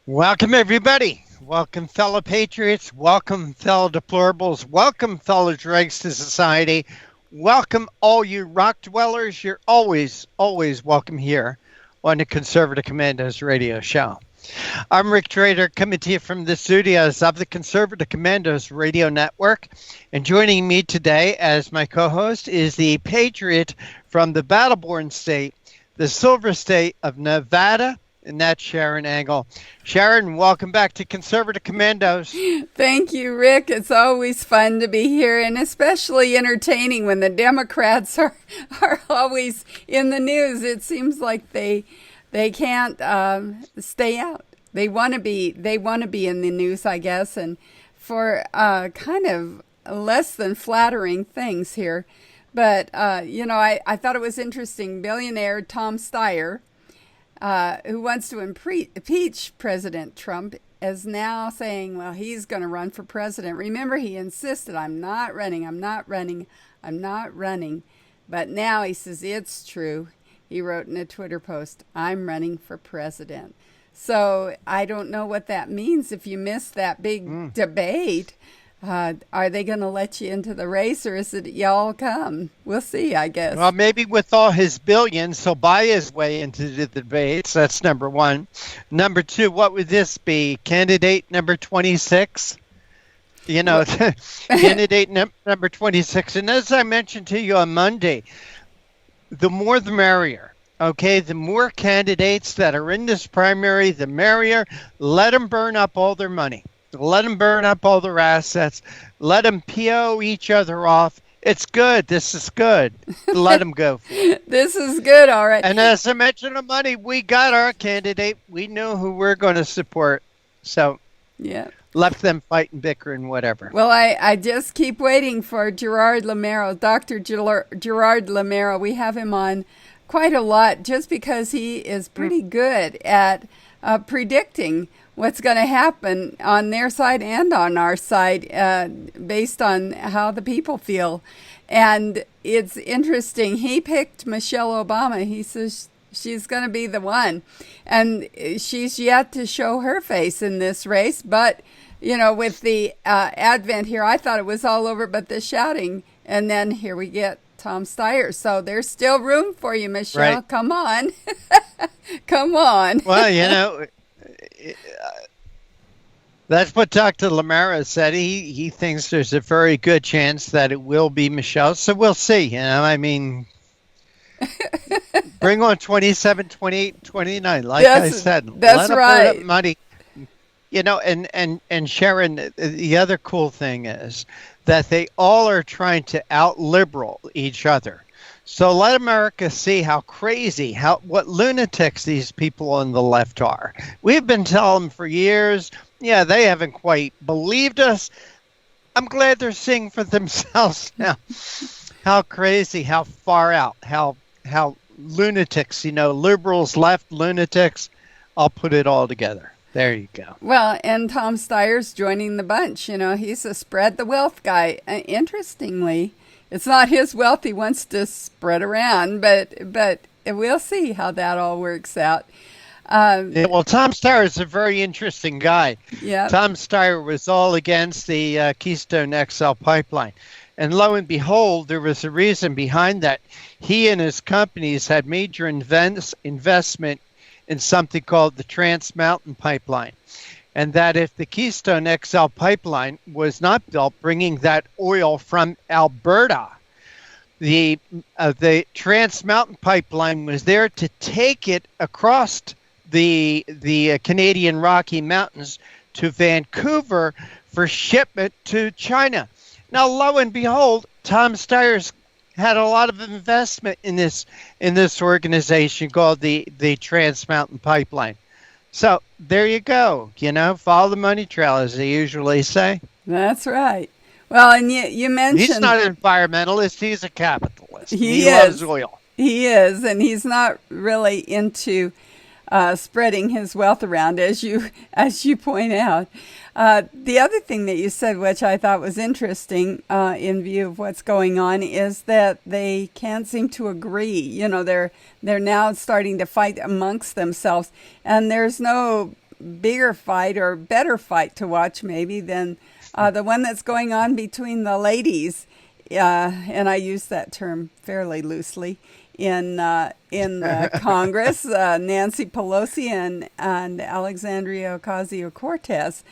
Welcome, everybody. Welcome, fellow patriots. Welcome, fellow deplorables. Welcome, fellow dregs to society. Welcome, all you rock dwellers. You're always welcome here on the Conservative Commandos radio show. I'm Rick Trader, coming to you from the studios of the Conservative Commandos radio network. And joining me today as my co-host is the patriot from the battle-born state, the silver state of Nevada, and that's Sharron Angle. Sharron, welcome back to Conservative Commandos. Thank you, Rick. It's always fun to be here, and especially entertaining when the Democrats are always in the news. It seems like they can't stay out. They want to be in the news, I guess, and for kind of less than flattering things here. But I thought it was interesting. Billionaire Tom Steyer, who wants to impeach President Trump, is now saying, well, he's going to run for president. Remember, he insisted, I'm not running. But now he says, it's true. He wrote in a Twitter post, I'm running for president. So I don't know what that means if you missed that big debate. Are they going to let you into the race, or is it y'all come? We'll see, I guess. Well, maybe with all his billions, he'll buy his way into the debates. That's number one. Number two, what would this be? Candidate number 26? Candidate number 26. And as I mentioned to you on Monday, the more the merrier. Okay, the more candidates that are in this primary, the merrier. Let them burn up all their money. Let them burn up all their assets. Let them PO each other off. It's good. This is good. Let them go. This is good, all right. And as I mentioned on Monday, we got our candidate. We know who we're going to support. So yeah, left them fighting, bickering, whatever. Well, I just keep waiting for Gerard Lamero, Dr. Gerard Lamero. We have him on quite a lot just because he is pretty good at predicting what's going to happen on their side and on our side based on how the people feel. And it's interesting. He picked Michelle Obama. He says she's going to be the one. And she's yet to show her face in this race. But, with the advent here, I thought it was all over but the shouting. And then here we get Tom Steyer. So there's still room for you, Michelle. Right. Come on. Come on. Well, that's what Dr. Lamera said. He thinks there's a very good chance that it will be Michelle. So we'll see. Bring on 27, 28, 29. Like I said, that's right. Let them money. And Sharon, the other cool thing is that they all are trying to out-liberal each other. So let America see how crazy, what lunatics these people on the left are. We've been telling them for years, yeah, they haven't quite believed us. I'm glad they're seeing for themselves now how crazy, how far out, how lunatics, liberals, left lunatics. I'll put it all together. There you go. Well, and Tom Steyer's joining the bunch. He's a spread the wealth guy. Interestingly, it's not his wealth he wants to spread around, but we'll see how that all works out. Well, Tom Steyer is a very interesting guy. Yeah. Tom Steyer was all against the Keystone XL pipeline. And lo and behold, there was a reason behind that. He and his companies had major investment in something called the Trans Mountain Pipeline. And that if the Keystone XL pipeline was not built, bringing that oil from Alberta, the Trans Mountain Pipeline was there to take it across the Canadian Rocky Mountains to Vancouver for shipment to China. Now, lo and behold, Tom Steyer's had a lot of investment in this organization called the Trans Mountain Pipeline. So there you go. Follow the money trail, as they usually say. That's right. Well, and you mentioned he's not an environmentalist; he's a capitalist. He loves oil. He is, and he's not really into spreading his wealth around, as you point out. The other thing that you said, which I thought was interesting in view of what's going on, is that they can't seem to agree. They're now starting to fight amongst themselves, and there's no bigger fight or better fight to watch maybe than the one that's going on between the ladies, and I use that term fairly loosely, in Congress, Nancy Pelosi and Alexandria Ocasio-Cortez.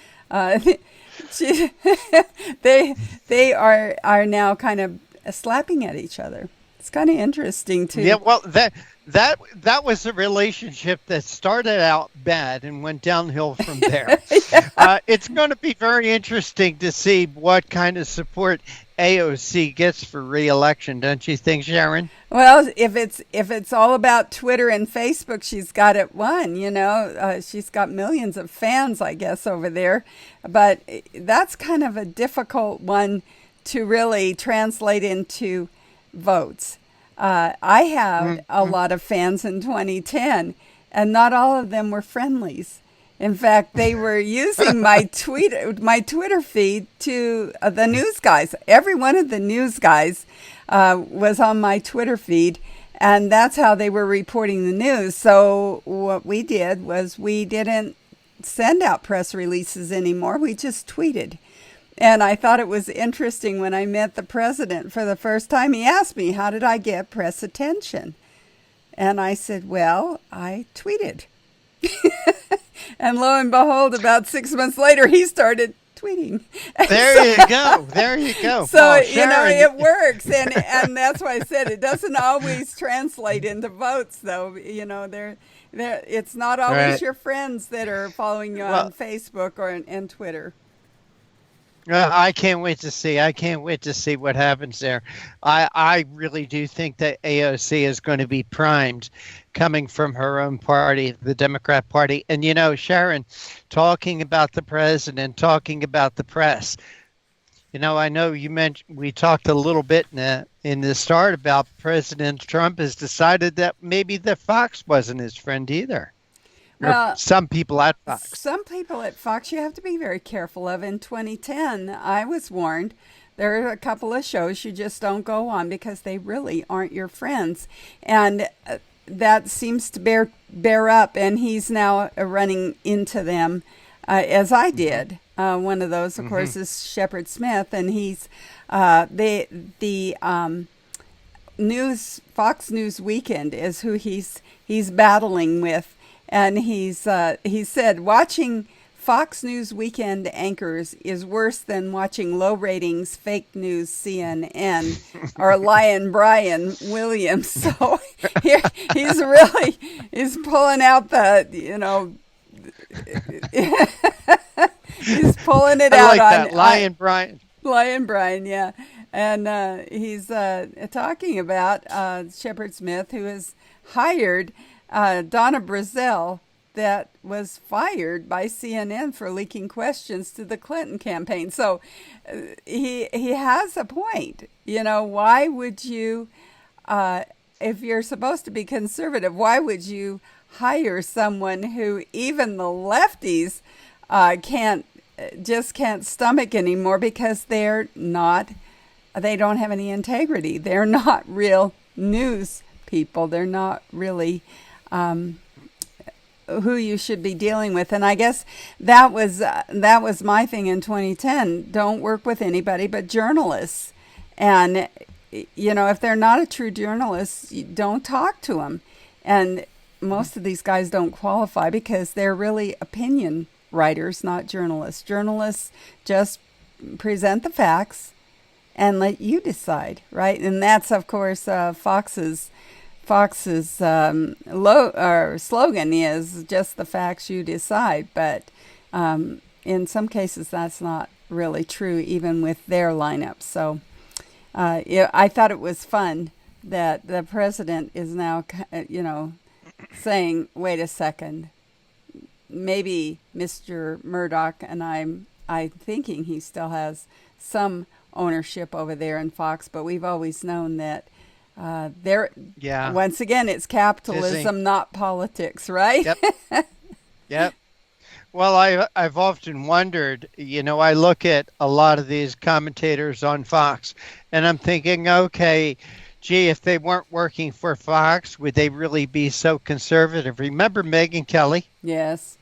They are now kind of slapping at each other. It's kind of interesting too. Yeah, well, that was a relationship that started out bad and went downhill from there. Yeah. It's going to be very interesting to see what kind of support AOC gets for re-election, don't you think, Sharon? Well, if it's all about Twitter and Facebook, she's got it won. She's got millions of fans, I guess, over there. But that's kind of a difficult one to really translate into votes. I have a lot of fans in 2010, and not all of them were friendlies. In fact, they were using my Twitter feed to the news guys. Every one of the news guys was on my Twitter feed, and that's how they were reporting the news. So what we did was we didn't send out press releases anymore. We just tweeted. And I thought it was interesting when I met the president for the first time. He asked me, how did I get press attention? And I said, well, I tweeted. And lo and behold, about 6 months later, he started tweeting. There you go. There you go. So, it works. And that's why I said it doesn't always translate into votes, though. It's not always your friends that are following you on Facebook or and Twitter. I can't wait to see. I can't wait to see what happens there. I really do think that AOC is going to be primed coming from her own party, the Democrat Party. And, Sharon, talking about the president, talking about the press, I know you mentioned, we talked a little bit in the start about President Trump has decided that maybe the Fox wasn't his friend either. Well, some people at Fox. Some people at Fox you have to be very careful of. In 2010, I was warned there are a couple of shows you just don't go on because they really aren't your friends. And that seems to bear up, and he's now running into them, as I did. One of those, of course, is Shepard Smith, and he's the Fox News Weekend is who he's battling with. And he said, watching Fox News Weekend anchors is worse than watching low ratings, fake news CNN or Lion Brian Williams. So he's pulling out he's pulling it out on Lion Brian. Lion Brian, yeah. And he's talking about Shepard Smith, who has hired Donna Brazile, that was fired by CNN for leaking questions to the Clinton campaign. So he has a point. Why would you, if you're supposed to be conservative, why would you hire someone who even the lefties can't stomach anymore because they don't have any integrity. They're not real news people. They're not really who you should be dealing with. And I guess that was my thing in 2010. Don't work with anybody but journalists. And, if they're not a true journalist, you don't talk to them. And most of these guys don't qualify because they're really opinion writers, not journalists. Journalists just present the facts and let you decide, right? And that's, of course, Fox's slogan is just the facts, you decide. But in some cases, that's not really true, even with their lineup. So I thought it was fun that the president is now, saying, wait a second, maybe Mr. Murdoch, and I'm thinking he still has some ownership over there in Fox, but we've always known that once again, it's capitalism, not politics, right? Yep. Yep. Well, I've often wondered, I look at a lot of these commentators on Fox, and I'm thinking, okay, gee, if they weren't working for Fox, would they really be so conservative? Remember Megyn Kelly? Yes.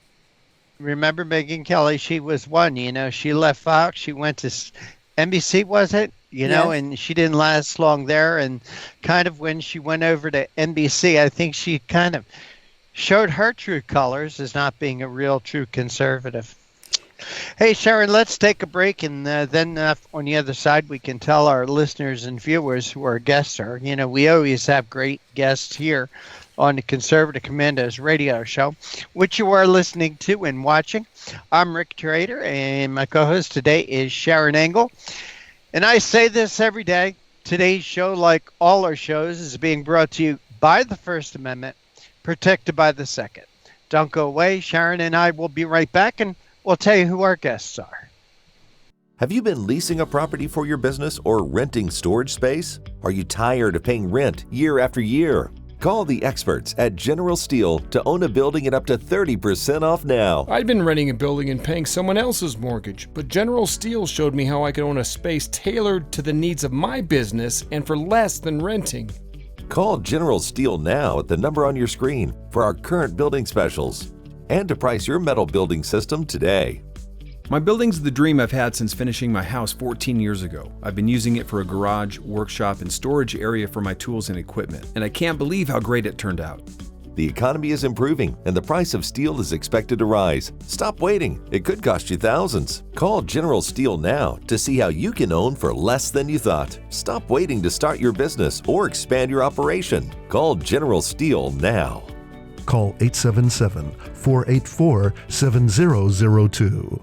Remember Megan Kelly? She was one. She left Fox. She went to NBC, was it? Yes. And she didn't last long there. And kind of when she went over to NBC, I think she kind of showed her true colors as not being a real true conservative. Hey, Sharon, let's take a break, and then on the other side, we can tell our listeners and viewers who our guests are. We always have great guests here on the Conservative Commandos radio show, which you are listening to and watching. I'm Rick Trader, and my co-host today is Sharron Angle. And I say this every day. Today's show, like all our shows, is being brought to you by the First Amendment, protected by the Second. Don't go away. Sharon and I will be right back, and we'll tell you who our guests are. Have you been leasing a property for your business or renting storage space? Are you tired of paying rent year after year? Call the experts at General Steel to own a building at up to 30% off now. I'd been renting a building and paying someone else's mortgage, but General Steel showed me how I could own a space tailored to the needs of my business and for less than renting. Call General Steel now at the number on your screen for our current building specials and to price your metal building system today. My building's the dream I've had since finishing my house 14 years ago. I've been using it for a garage, workshop, and storage area for my tools and equipment, and I can't believe how great it turned out. The economy is improving and the price of steel is expected to rise. Stop waiting. It could cost you thousands. Call General Steel now to see how you can own for less than you thought. Stop waiting to start your business or expand your operation. Call General Steel now. Call 877-484-7002.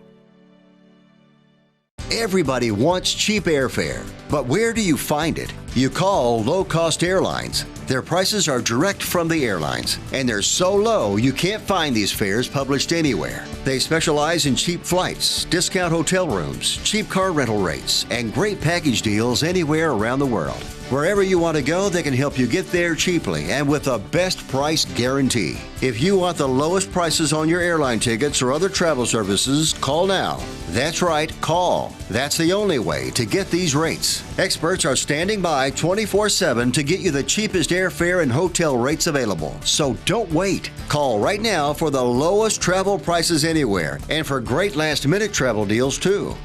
Everybody wants cheap airfare, but where do you find it? You call low-cost airlines. Their prices are direct from the airlines, and they're so low you can't find these fares published anywhere. They specialize in cheap flights, discount hotel rooms, cheap car rental rates, and great package deals anywhere around the world. Wherever you want to go, they can help you get there cheaply and with a best price guarantee. If you want the lowest prices on your airline tickets or other travel services, call now. That's right, call. That's the only way to get these rates. Experts are standing by 24/7 to get you the cheapest airfare and hotel rates available. So don't wait. Call right now for the lowest travel prices anywhere and for great last-minute travel deals too.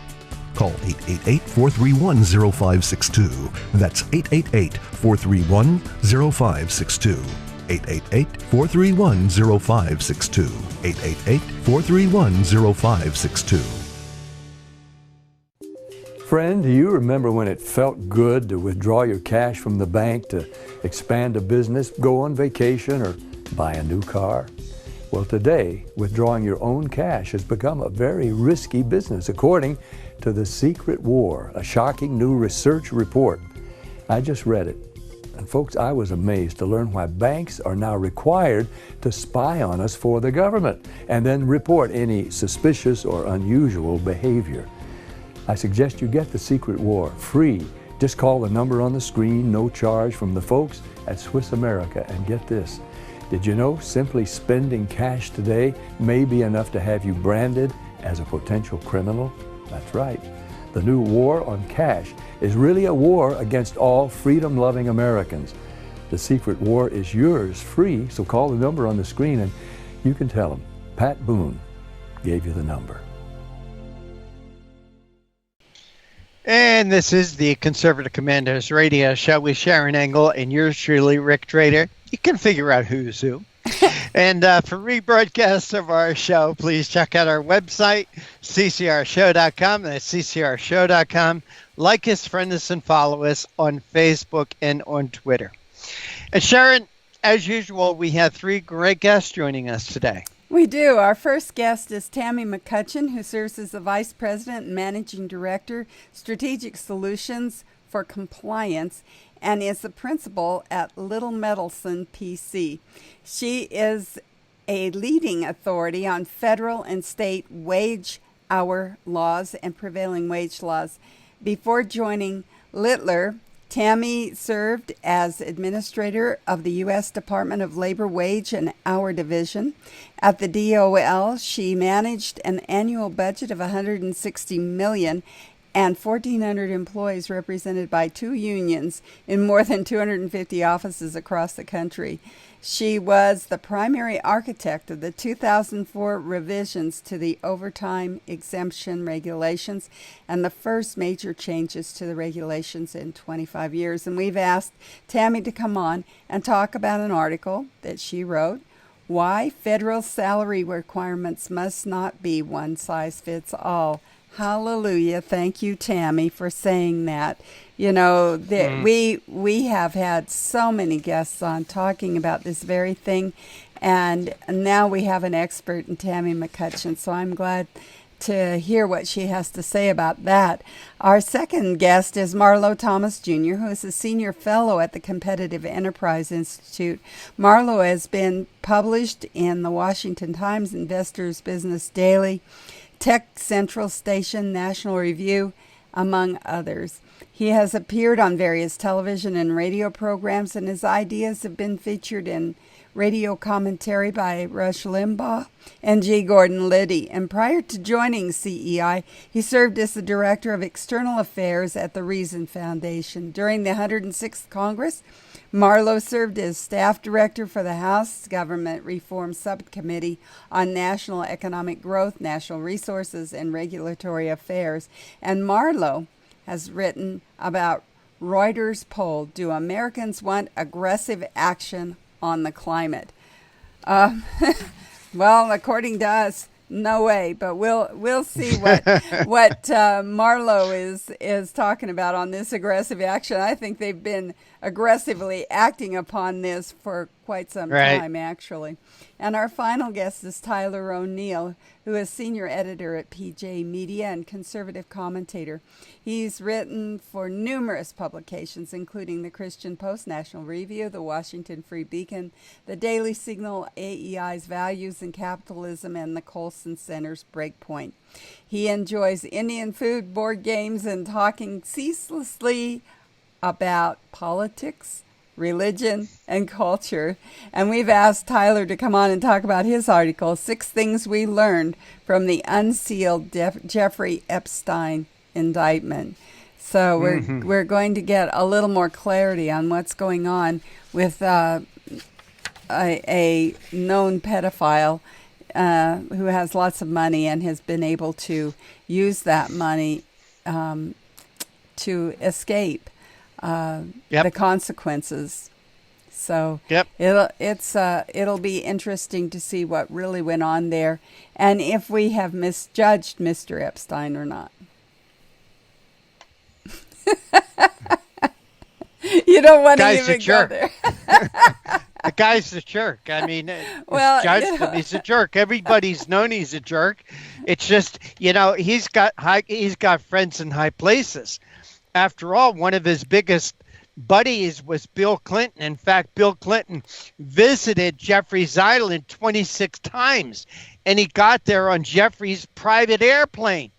Call 888-431-0562. That's 888-431-0562. 888-431-0562. 888-431-0562. Friend, do you remember when it felt good to withdraw your cash from the bank to expand a business, go on vacation, or buy a new car? Well, today, withdrawing your own cash has become a very risky business, according to The Secret War, a shocking new research report. I just read it. And folks, I was amazed to learn why banks are now required to spy on us for the government and then report any suspicious or unusual behavior. I suggest you get The Secret War free. Just call the number on the screen, no charge, from the folks at Swiss America. And get this, did you know simply spending cash today may be enough to have you branded as a potential criminal? That's right. The new war on cash is really a war against all freedom-loving Americans. The Secret War is yours free, so call the number on the screen and you can tell them Pat Boone gave you the number. And this is the Conservative Commandos radio show with Sharron Angle and yours truly, Rick Trader. You can figure out who's who. And for rebroadcasts of our show, please check out our website, ccrshow.com. That's ccrshow.com. Like us, friend us, and follow us on Facebook and on Twitter. And Sharon, as usual, we have three great guests joining us today. We do. Our first guest is Tammy McCutcheon, who serves as the Vice President and Managing Director, Strategic Solutions for Compliance, and is the principal at Little Medelson PC. She is a leading authority on federal and state wage hour laws and prevailing wage laws. Before joining Littler, Tammy served as administrator of the U.S. Department of Labor Wage and Hour Division. At the DOL, she managed an annual budget of $160 million and 1,400 employees represented by 2 unions in more than 250 offices across the country. She was the primary architect of the 2004 revisions to the overtime exemption regulations and the first major changes to the regulations in 25 years. And we've asked Tammy to come on and talk about an article that she wrote, Why Federal Salary Requirements Must Not Be One Size Fits All. Hallelujah. Thank you, Tammy, for saying that. You know, we have had so many guests on talking about this very thing, and now we have an expert in Tammy McCutcheon, so I'm glad to hear what she has to say about that. Our second guest is Marlo Thomas Jr., who is a senior fellow at the Competitive Enterprise Institute. Marlo has been published in the Washington Times, Investors Business Daily, Tech Central Station, National Review, among others. He has appeared on various television and radio programs, and his ideas have been featured in radio commentary by Rush Limbaugh and G. Gordon Liddy. And prior to joining CEI, he served as the Director of External Affairs at the Reason Foundation. During the 106th Congress, Marlo served as staff director for the House Government Reform Subcommittee on National Economic Growth, National Resources, and Regulatory Affairs. And Marlo has written about Reuters' poll, Do Americans Want Aggressive Action on the Climate? Well, according to us, no way, but we'll see what Marlo is talking about on this aggressive action. I think they've been aggressively acting upon this for quite some time, actually. And our final guest is Tyler O'Neill, who is senior editor at PJ Media and conservative commentator. He's written for numerous publications, including the Christian Post, National Review, the Washington Free Beacon, the Daily Signal, AEI's Values in Capitalism, and the Colson Center's Breakpoint. He enjoys Indian food, board games, and talking ceaselessly about politics, religion, and culture. And we've asked Tyler to come on and talk about his article, 6 Things We Learned from the Unsealed Jeffrey Epstein Indictment. So we're going to get a little more clarity on what's going on with a known pedophile who has lots of money and has been able to use that money to escape the consequences. So it'll be interesting to see what really went on there, and if we have misjudged Mr. Epstein or not. You don't want to even go there. The guy's a jerk. I mean, judged him. He's a jerk. Everybody's known he's a jerk. It's just, he's got friends in high places. After all, one of his biggest buddies was Bill Clinton. In fact, Bill Clinton visited Jeffrey's Island 26 times, and he got there on Jeffrey's private airplane.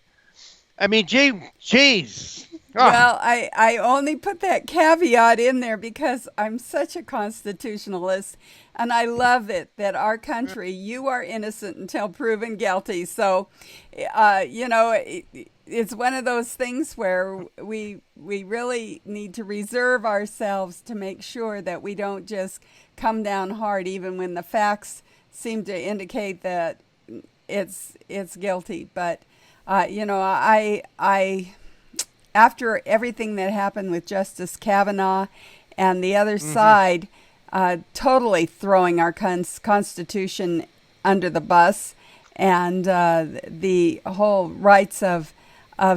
I mean, geez. Oh. Well, I only put that caveat in there because I'm such a constitutionalist, and I love it that our country, you are innocent until proven guilty. So, it's one of those things where we really need to reserve ourselves to make sure that we don't just come down hard, even when the facts seem to indicate that it's guilty. But I after everything that happened with Justice Kavanaugh and the other side totally throwing our Constitution under the bus and the whole rights of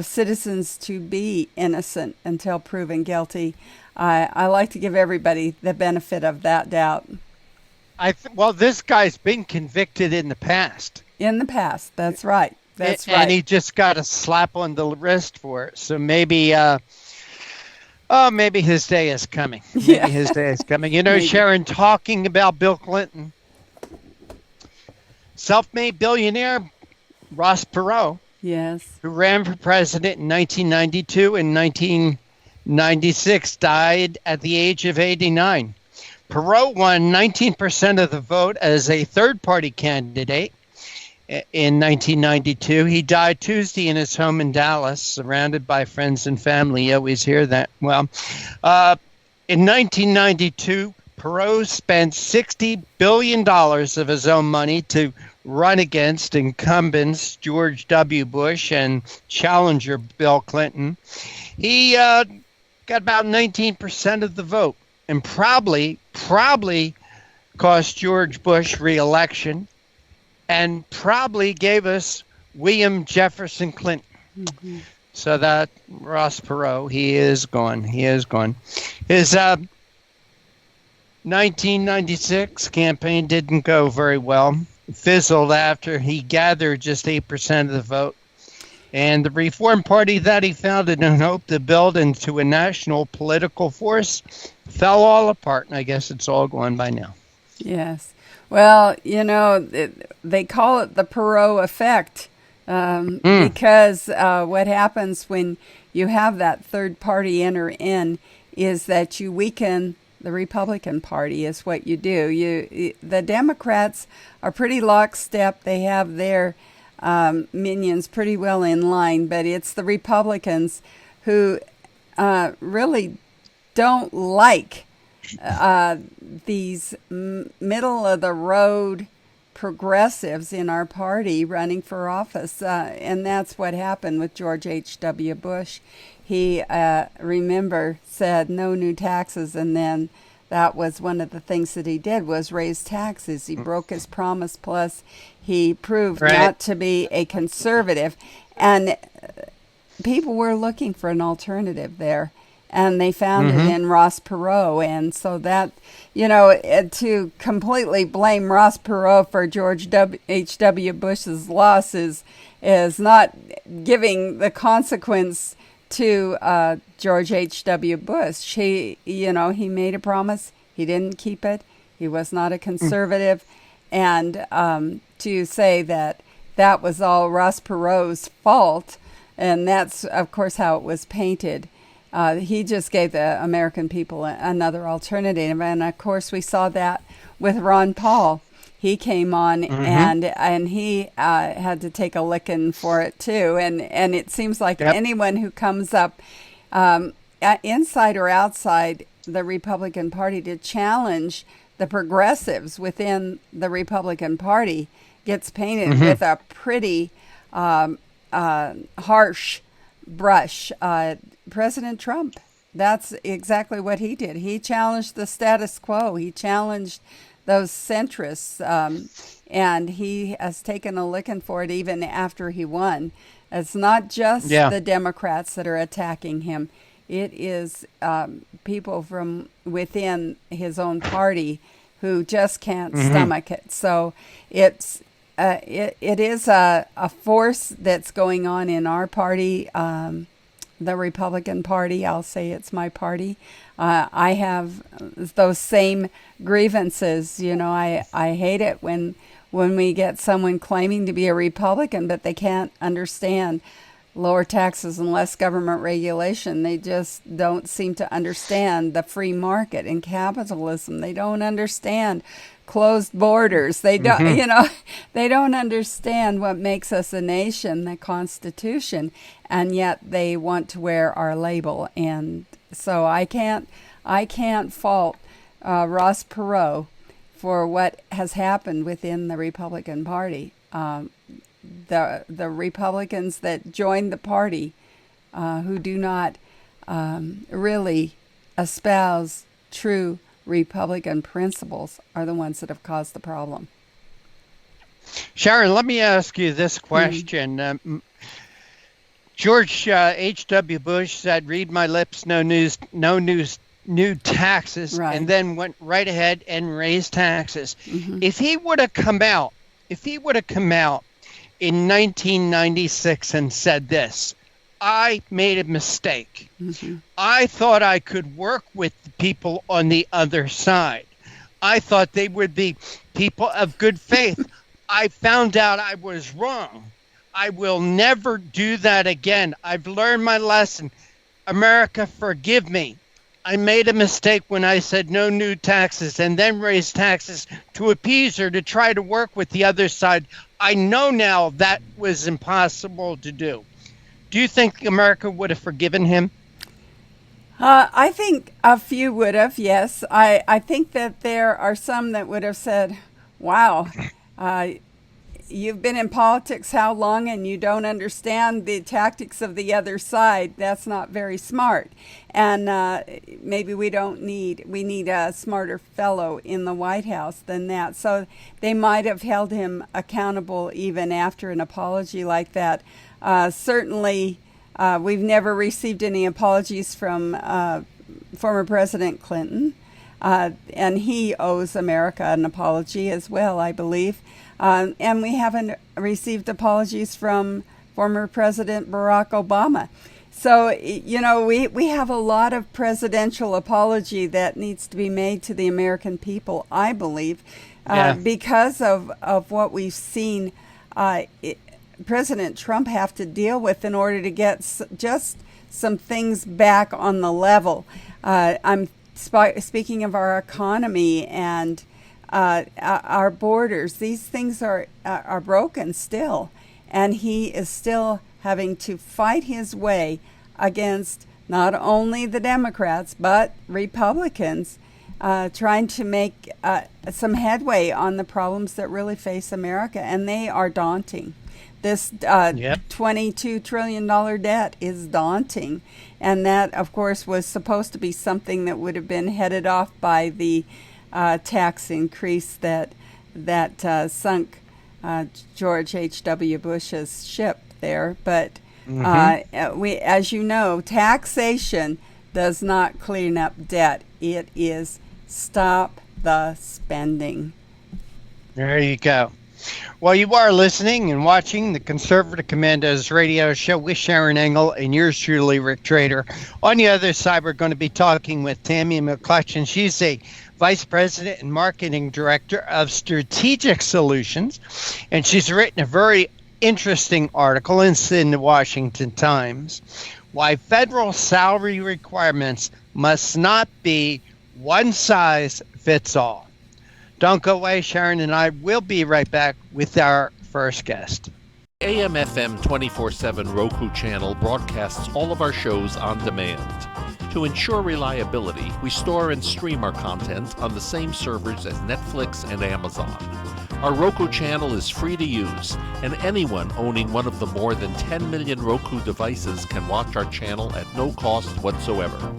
citizens to be innocent until proven guilty, I like to give everybody the benefit of that doubt. This guy's been convicted in the past. In the past, that's right. That's right. And he just got a slap on the wrist for it. So maybe his day is coming. Maybe his day is coming. Sharon, talking about Bill Clinton, self-made billionaire Ross Perot, who ran for president in 1992 and 1996, died at the age of 89. Perot won 19% of the vote as a third-party candidate, in 1992. He died Tuesday in his home in Dallas, surrounded by friends and family. You always hear that. Well, in 1992, Perot spent $60 billion of his own money to run against incumbents George W. Bush and challenger Bill Clinton. He got about 19% of the vote and probably cost George Bush re-election and probably gave us William Jefferson Clinton. Mm-hmm. So that Ross Perot, he is gone. His 1996 campaign didn't go very well. Fizzled after he gathered just 8% of the vote. And the Reform Party that he founded and hoped to build into a national political force fell all apart. And I guess it's all gone by now. Yes. Well, they call it the Perot effect because what happens when you have that third party enter in is that you weaken the Republican Party is what you do. The Democrats are pretty lockstep. They have their minions pretty well in line, but it's the Republicans who really don't like these middle-of-the-road progressives in our party running for office, and that's what happened with George H.W. Bush. He, remember, said no new taxes, and then that was one of the things that he did was raise taxes. He broke his promise, plus he proved not to be a conservative. And people were looking for an alternative there, and they found it in Ross Perot. And so that, to completely blame Ross Perot for George H.W. Bush's loss is not giving the consequence to George H.W. Bush. He made a promise. He didn't keep it. He was not a conservative. And to say that was all Ross Perot's fault, and that's, of course, how it was painted. He just gave the American people another alternative. And, of course, we saw that with Ron Paul. He came on and he had to take a licking for it too. And it seems like anyone who comes up inside or outside the Republican Party to challenge the progressives within the Republican Party gets painted with a pretty harsh brush. President Trump, that's exactly what he did. He challenged the status quo. He challenged those centrists, and he has taken a licking for it even after he won. It's not just the Democrats that are attacking him. It is people from within his own party who just can't stomach it. So it is a force that's going on in our party, the Republican Party. I'll say it's my party. I have those same grievances. I hate it when we get someone claiming to be a Republican, but they can't understand lower taxes and less government regulation. They just don't seem to understand the free market and capitalism. They don't understand closed borders. They don't, they don't understand what makes us a nation, the Constitution, and yet they want to wear our label. And so I can't fault Ross Perot for what has happened within the Republican Party. The Republicans that joined the party, who do not really espouse true Republican principles, are the ones that have caused the problem. Sharon, let me ask you this question. George H.W. Bush said, "Read my lips, no new taxes," and then went right ahead and raised taxes. If he would have come out in 1996 and said this, "I made a mistake. I thought I could work with the people on the other side. I thought they would be people of good faith. I found out I was wrong. I will never do that again. I've learned my lesson. America, forgive me. I made a mistake when I said no new taxes and then raised taxes to appease her, to try to work with the other side. I know now that was impossible to do. Do you think America would have forgiven him? I think a few would have, yes. I think that there are some that would have said, wow, you've been in politics how long and you don't understand the tactics of the other side. That's not very smart. And maybe we need a smarter fellow in the White House than that. So they might have held him accountable even after an apology like that. Certainly, we've never received any apologies from former President Clinton, and he owes America an apology as well, I believe. And we haven't received apologies from former President Barack Obama. So, we have a lot of presidential apology that needs to be made to the American people, I believe, because of what we've seen President Trump have to deal with in order to get just some things back on the level. I'm speaking of our economy and our borders. These things are broken still, and he is still having to fight his way against not only the Democrats but Republicans, trying to make some headway on the problems that really face America, and they are daunting. This $22 trillion debt is daunting. And that, of course, was supposed to be something that would have been headed off by the tax increase that sunk George H.W. Bush's ship there. But as you know, taxation does not clean up debt. It is stop the spending. There you go. Well, you are listening and watching the Conservative Commandos radio show with Sharron Angle and yours truly, Rick Trader. On the other side, we're going to be talking with Tammy McCutcheon. She's a Vice President and Marketing Director of Strategic Solutions, and she's written a very interesting article in the Washington Times, Why Federal Salary Requirements Must Not Be One Size Fits All. Don't go away. Sharron and I will be right back with our first guest. AM/FM 24/7 Roku channel broadcasts all of our shows on demand. To ensure reliability, we store and stream our content on the same servers as Netflix and Amazon. Our Roku channel is free to use, and anyone owning one of the more than 10 million Roku devices can watch our channel at no cost whatsoever.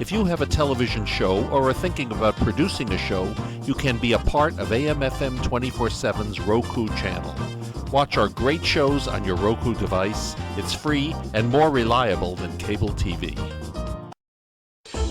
If you have a television show or are thinking about producing a show, you can be a part of AM/FM 24/7's Roku channel. Watch our great shows on your Roku device. It's free and more reliable than cable TV.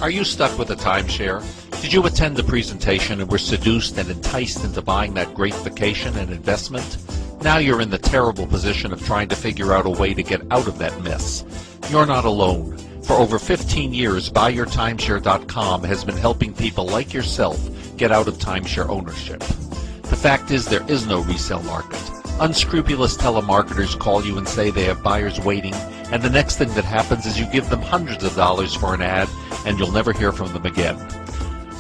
Are you stuck with a timeshare? Did you attend the presentation and were seduced and enticed into buying that great vacation and investment? Now you're in the terrible position of trying to figure out a way to get out of that mess. You're not alone. For over 15 years, BuyYourTimeshare.com has been helping people like yourself get out of timeshare ownership. The fact is there is no resale market. Unscrupulous telemarketers call you and say they have buyers waiting, and the next thing that happens is you give them hundreds of dollars for an ad, and you'll never hear from them again.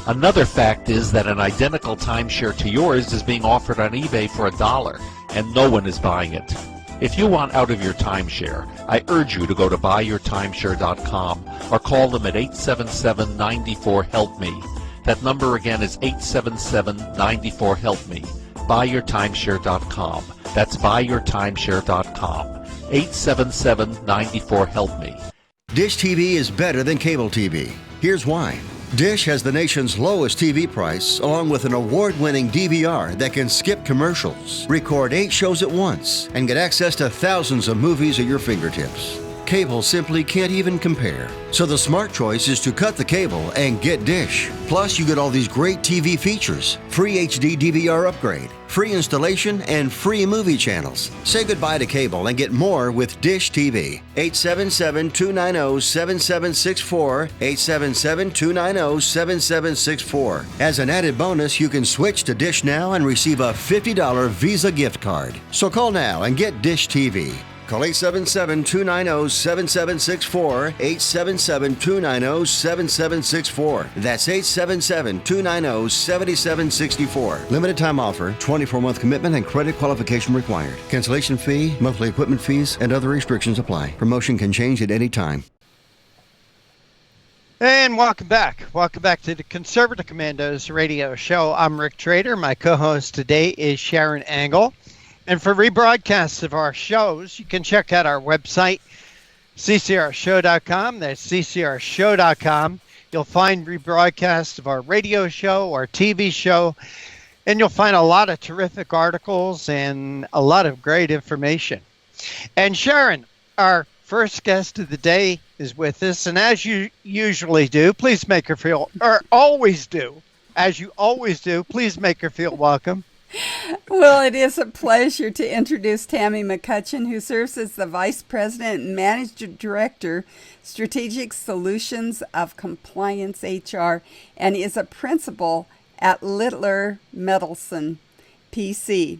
Another fact is that an identical timeshare to yours is being offered on eBay for $1, and no one is buying it. If you want out of your timeshare, I urge you to go to BuyYourTimeshare.com or call them at 877-94-HELP-ME. That number again is 877-94-HELP-ME. BuyYourTimeshare.com. That's BuyYourTimeshare.com. 877-94-HELP-ME. Dish TV is better than cable TV. Here's why. Dish has the nation's lowest TV price, along with an award-winning DVR that can skip commercials, record 8 shows at once, and get access to thousands of movies at your fingertips. Cable simply can't even compare. So the smart choice is to cut the cable and get Dish. Plus, you get all these great TV features, free HD DVR upgrade, free installation, and free movie channels. Say goodbye to cable and get more with Dish TV. 877-290-7764, 877-290-7764. As an added bonus, you can switch to Dish now and receive a $50 Visa gift card. So call now and get Dish TV. Call 877-290-7764, 877-290-7764. That's 877-290-7764. Limited time offer, 24-month commitment and credit qualification required. Cancellation fee, monthly equipment fees, and other restrictions apply. Promotion can change at any time. And welcome back. Welcome back to the Conservative Commandos radio show. I'm Rick Trader. My co-host today is Sharron Angle. And for rebroadcasts of our shows, you can check out our website, ccrshow.com. That's ccrshow.com. You'll find rebroadcasts of our radio show, our TV show, and you'll find a lot of terrific articles and a lot of great information. And Sharron, our first guest of the day, is with us. And as you usually do, please make her feel, or always do, as you always do, please make her feel welcome. Well, it is a pleasure to introduce Tammy McCutcheon, who serves as the Vice President and Managing Director, Strategic Solutions of Compliance HR, and is a principal at Littler Mendelsohn, PC.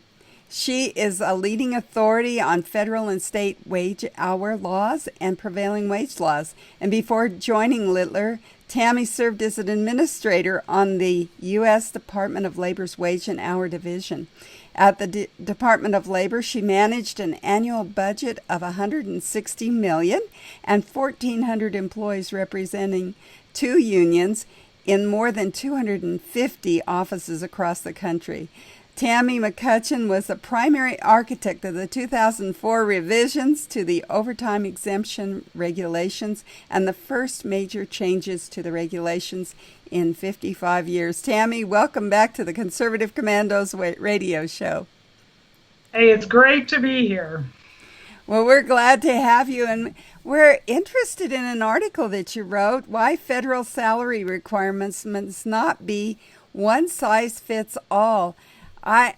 She is a leading authority on federal and state wage hour laws and prevailing wage laws. And before joining Littler, Tammy served as an administrator on the U.S. Department of Labor's Wage and Hour Division. At the Department of Labor, she managed an annual budget of $160 million and 1,400 employees representing 2 unions in more than 250 offices across the country. Tammy McCutcheon was the primary architect of the 2004 revisions to the overtime exemption regulations and the first major changes to the regulations in 55 years. Tammy, welcome back to the Conservative Commandos radio show. Hey, it's great to be here. Well, we're glad to have you, and we're interested in an article that you wrote, Why Federal Salary Requirements Must Not Be One Size Fits All. I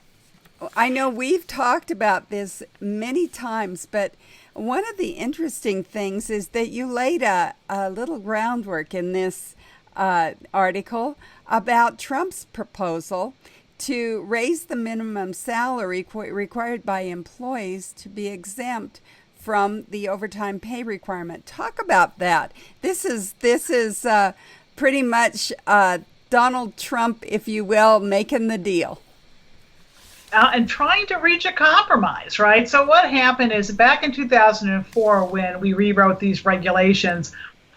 know we've talked about this many times, but one of the interesting things is that you laid a little groundwork in this article about Trump's proposal to raise the minimum salary required by employees to be exempt from the overtime pay requirement. Talk about that. This is pretty much Donald Trump, if you will, making the deal. And trying to reach a compromise, right? So what happened is back in 2004, when we rewrote these regulations,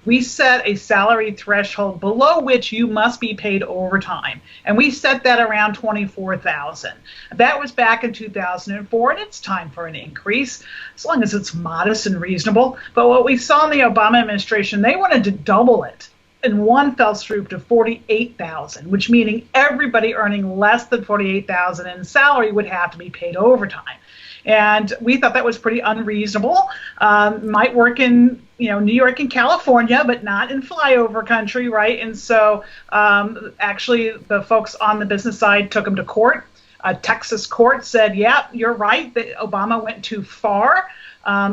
we set a salary threshold below which you must be paid overtime. And we set that around $24,000. That was back in 2004, and it's time for an increase, as long as it's modest and reasonable. But what we saw in the Obama administration, they wanted to double it in one fell swoop to $48,000, which meaning everybody earning less than $48,000 in salary would have to be paid overtime. And we thought that was pretty unreasonable. Might work in New York and California, but not in flyover country, right? And so actually the folks on the business side took them to court. A Texas court said, yeah, you're right, that Obama went too far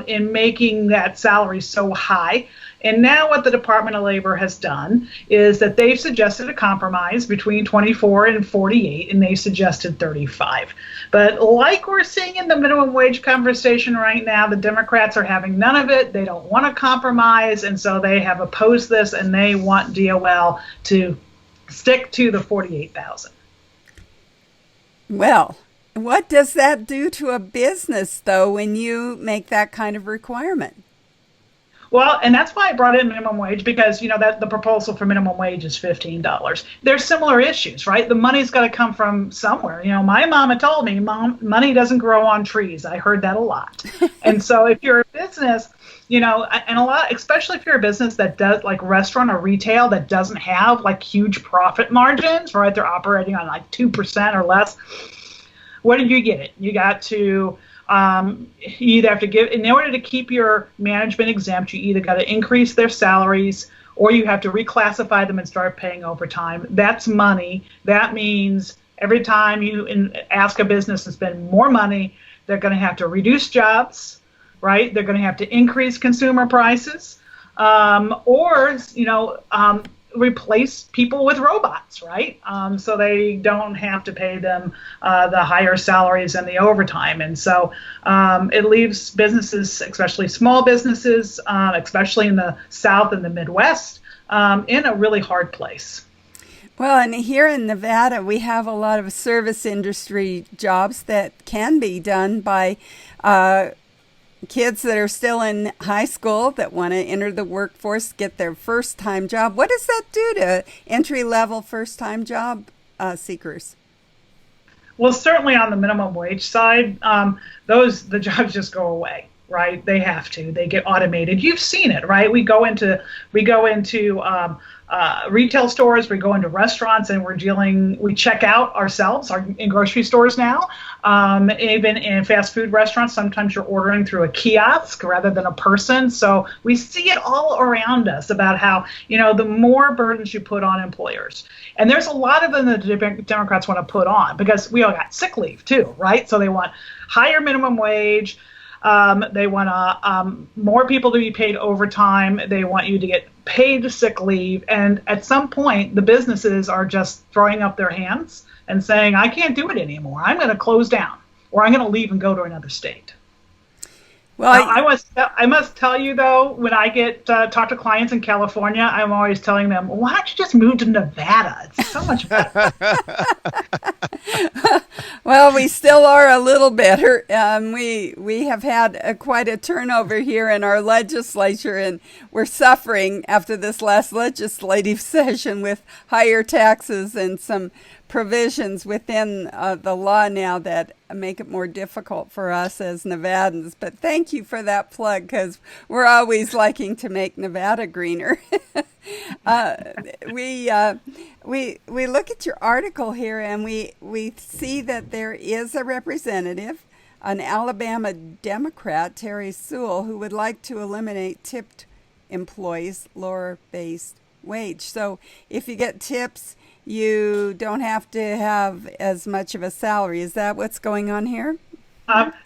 in making that salary so high. And now what the Department of Labor has done is that they've suggested a compromise between 24 and 48, and they suggested 35. But like we're seeing in the minimum wage conversation right now, the Democrats are having none of it. They don't want to compromise, and so they have opposed this, and they want DOL to stick to the 48,000. Well, what does that do to a business, though, when you make that kind of requirement? Well, and that's why I brought in minimum wage, because, that the proposal for minimum wage is $15. There's similar issues, right? The money's got to come from somewhere. My mama told me, money doesn't grow on trees. I heard that a lot. And so if you're a business, and a lot, especially if you're a business that does like restaurant or retail that doesn't have like huge profit margins, right? They're operating on like 2% or less. What do you get? You got to you either have to give, in order to keep your management exempt, you either got to increase their salaries or you have to reclassify them and start paying overtime. That's money. That means every time you ask a business to spend more money, they're going to have to reduce jobs, right? They're going to have to increase consumer prices, or replace people with robots, right? So they don't have to pay them the higher salaries and the overtime. And so it leaves businesses, especially small businesses, especially in the South and the Midwest, in a really hard place. Well, and here in Nevada, we have a lot of service industry jobs that can be done by kids that are still in high school that want to enter the workforce, get their first-time job. What does that do to entry-level first-time job seekers? Well, certainly on the minimum wage side, the jobs just go away, right? They have to. They get automated. You've seen it, right? We go into retail stores, we go into restaurants, and we check out ourselves in grocery stores now. Even in fast food restaurants, sometimes you're ordering through a kiosk rather than a person. So we see it all around us about how, the more burdens you put on employers. And there's a lot of them that the Democrats want to put on, because we all got sick leave too, right? So they want higher minimum wage. They want more people to be paid overtime. They want you to get paid sick leave. And at some point, the businesses are just throwing up their hands and saying, I can't do it anymore. I'm going to close down, or I'm going to leave and go to another state. Well, now, I must tell you, though, when I get talk to clients in California, I'm always telling them, well, why don't you just move to Nevada? It's so much better. Well, we still are a little better. We have had quite a turnover here in our legislature, and we're suffering after this last legislative session with higher taxes and some provisions within the law now that make it more difficult for us as Nevadans. But thank you for that plug, because we're always liking to make Nevada greener. We look at your article here, and we see that there is a representative, an Alabama Democrat, Terry Sewell, who would like to eliminate tipped employees' lower base wage. So if you get tips, you don't have to have as much of a salary. Is that what's going on here?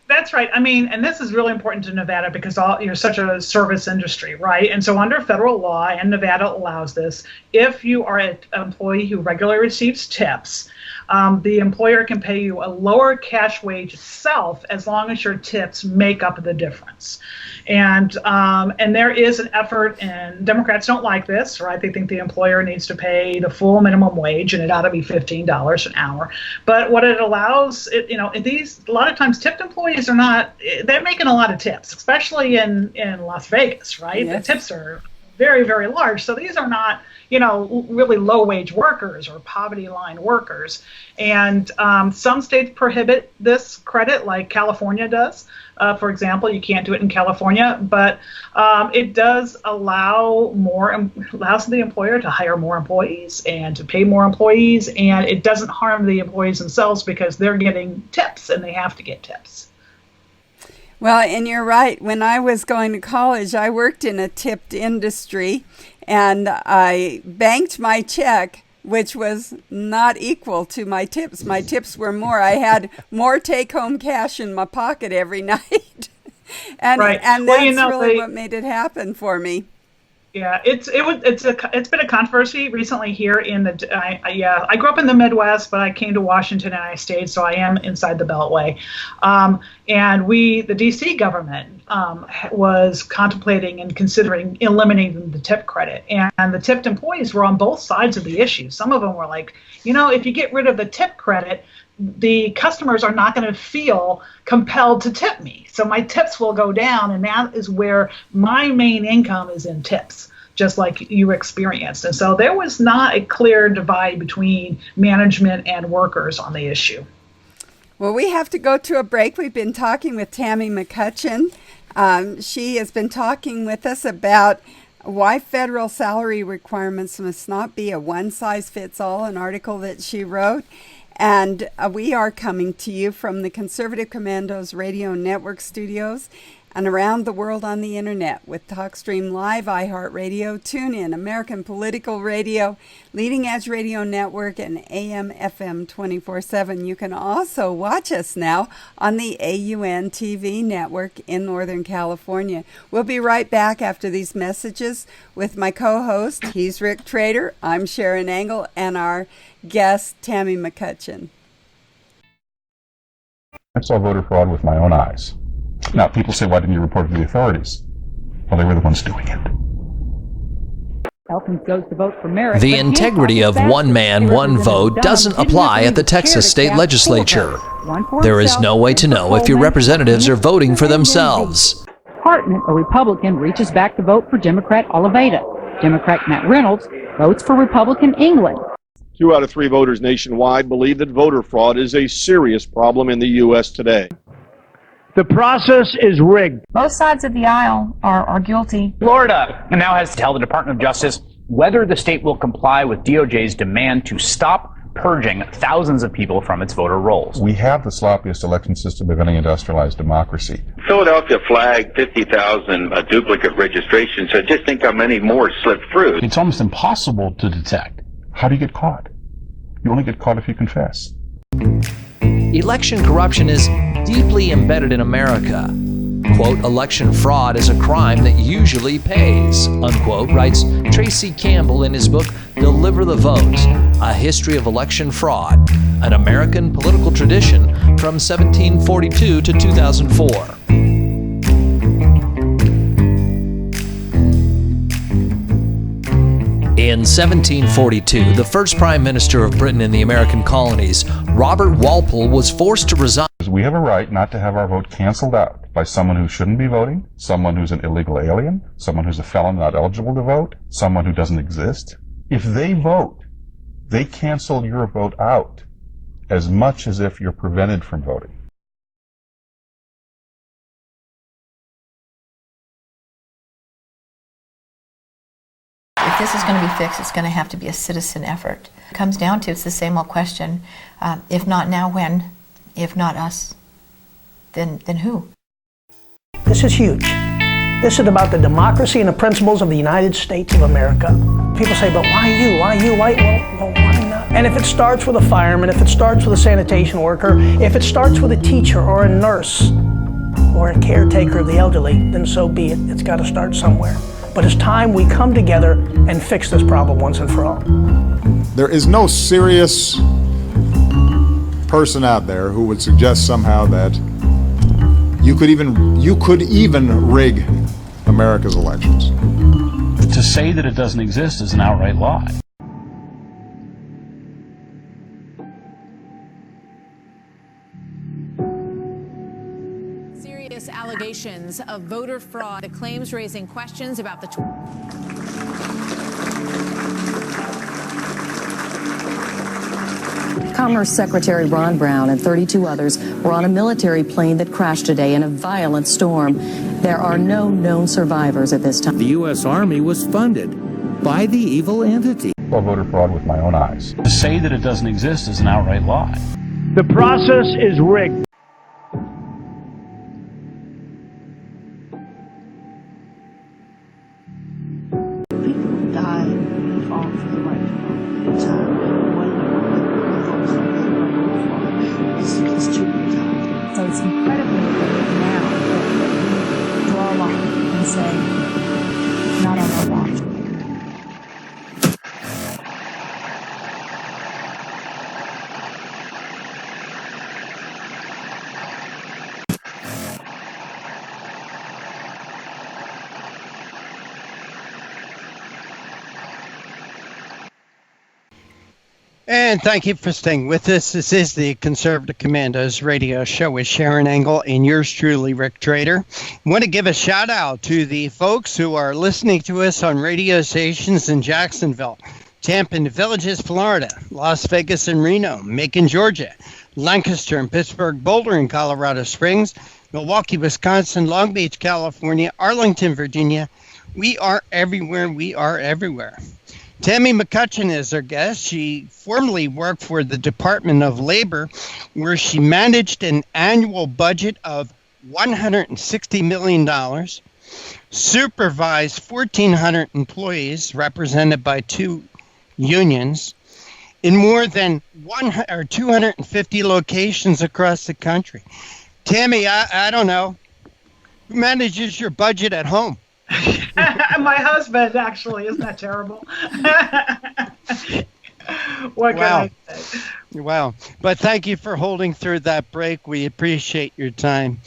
That's right. I mean, and this is really important to Nevada because you're such a service industry, right? And so under federal law, and Nevada allows this, if you are an employee who regularly receives tips, the employer can pay you a lower cash wage itself as long as your tips make up the difference. And there is an effort, and Democrats don't like this, right? They think the employer needs to pay the full minimum wage, and it ought to be $15 an hour. But what it allows, a lot of times tipped employees they're making a lot of tips, especially in Las Vegas, right? Yes. The tips are very, very large. So these are not, really low wage workers or poverty line workers. And some states prohibit this credit, like California does. For example, you can't do it in California, but it does allows the employer to hire more employees and to pay more employees, and it doesn't harm the employees themselves because they're getting tips and they have to get tips. Well, and you're right. When I was going to college, I worked in a tipped industry, and I banked my check, which was not equal to my tips. My tips were more. I had more take-home cash in my pocket every night. And that's really what made it happen for me. Yeah, it's been a controversy recently here in I grew up in the Midwest, but I came to Washington and I stayed, so I am inside the Beltway. And the DC government was contemplating and considering eliminating the tip credit, and the tipped employees were on both sides of the issue. Some of them were like, if you get rid of the tip credit, the customers are not going to feel compelled to tip me. So my tips will go down, and that is where my main income is in tips, just like you experienced. And so there was not a clear divide between management and workers on the issue. Well, we have to go to a break. We've been talking with Tammy McCutcheon. She has been talking with us about why federal salary requirements must not be a one-size-fits-all, an article that she wrote. And we are coming to you from the Conservative Commandos Radio Network studios. and around the world on the internet with TalkStream Live, iHeartRadio, TuneIn, American Political Radio, Leading Edge Radio Network, and AM/FM 24/7. You can also watch us now on the AUN TV network in Northern California. We'll be right back after these messages with my co-host. He's Rick Trader, I'm Sharron Angle, and our guest, Tammy McCutcheon. I saw voter fraud with my own eyes. Now, people say, why didn't you report it to the authorities? Well, they were the ones doing it. The integrity of one man, one vote doesn't apply at the Texas state legislature. There is no way to know if your representatives are voting for themselves. Hartman, a Republican, reaches back to vote for Democrat Oliveira. Democrat Matt Reynolds votes for Republican England. 2 out of 3 voters nationwide believe that voter fraud is a serious problem in the U.S. today. The process is rigged. Both sides of the aisle are guilty. Florida now has to tell the Department of Justice whether the state will comply with DOJ's demand to stop purging thousands of people from its voter rolls. We have the sloppiest election system of any industrialized democracy. Philadelphia flagged 50,000 duplicate registrations, so just think how many more slipped through. It's almost impossible to detect. How do you get caught? You only get caught if you confess. Election corruption is deeply embedded in America. Quote, election fraud is a crime that usually pays, unquote, writes Tracy Campbell in his book, Deliver the Vote, A History of Election Fraud, an American political tradition from 1742 to 2004. In 1742, the first Prime Minister of Britain in the American colonies, Robert Walpole, was forced to resign. We have a right not to have our vote canceled out by someone who shouldn't be voting, someone who's an illegal alien, someone who's a felon not eligible to vote, someone who doesn't exist. If they vote, they cancel your vote out as much as if you're prevented from voting. If this is going to be fixed, it's going to have to be a citizen effort. It comes down to, it's the same old question, if not now, when? If not us, then who? This is huge. This is about the democracy and the principles of the United States of America. People say, but why you? Why you? Why not? And if it starts with a fireman, if it starts with a sanitation worker, if it starts with a teacher or a nurse or a caretaker of the elderly, then so be it. It's got to start somewhere. But it's time we come together and fix this problem once and for all. There is no serious person out there who would suggest somehow that you could even rig America's elections. To say that it doesn't exist is an outright lie. Serious allegations of voter fraud, the claims raising questions about the Commerce Secretary Ron Brown and 32 others were on a military plane that crashed today in a violent storm. There are no known survivors at this time. The U.S. Army was funded by the evil entity. I saw voter fraud with my own eyes. To say that it doesn't exist is an outright lie. The process is rigged. People die and fall for the right time. It's too time. So it's incredibly important now that we draw a line and say, not on our watch. And thank you for staying with us. This is the Conservative Commandos radio show with Sharron Angle and yours truly, Rick Trader. I want to give a shout out to the folks who are listening to us on radio stations in Jacksonville, Tampa and Villages, Florida, Las Vegas and Reno, Macon, Georgia, Lancaster and Pittsburgh, Boulder and Colorado Springs, Milwaukee, Wisconsin, Long Beach, California, Arlington, Virginia. We are everywhere. We are everywhere. Tammy McCutcheon is our guest. She formerly worked for the Department of Labor, where she managed an annual budget of $160 million, supervised 1,400 employees represented by 2 unions in more than 250 locations across the country. Tammy, I don't know. Who manages your budget at home? My husband, actually. Isn't that terrible? What can I say? Wow. But thank you for holding through that break. We appreciate your time.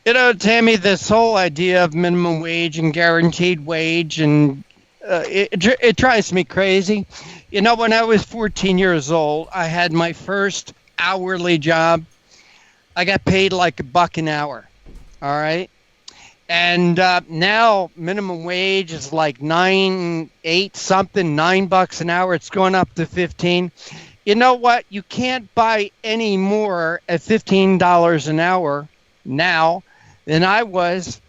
You know, Tammy, this whole idea of minimum wage and guaranteed wage, and it drives me crazy. You know, when I was 14 years old, I had my first hourly job. I got paid like $1 an hour. All right. And now minimum wage is like $9 an hour. It's going up to 15. You know what? You can't buy any more at $15 an hour now than I was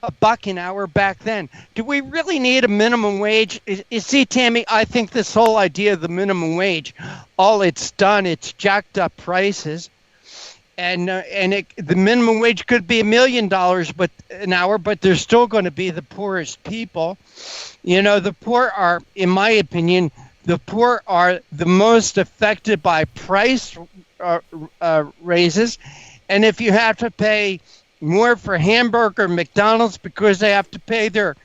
$1 an hour back then. Do we really need a minimum wage? You see, Tammy, I think this whole idea of the minimum wage, all it's done, it's jacked up prices. And the minimum wage could be $1 million an hour, but they're still going to be the poorest people. You know, the poor are, in my opinion, the poor are the most affected by price raises. And if you have to pay more for hamburger McDonald's because they have to pay their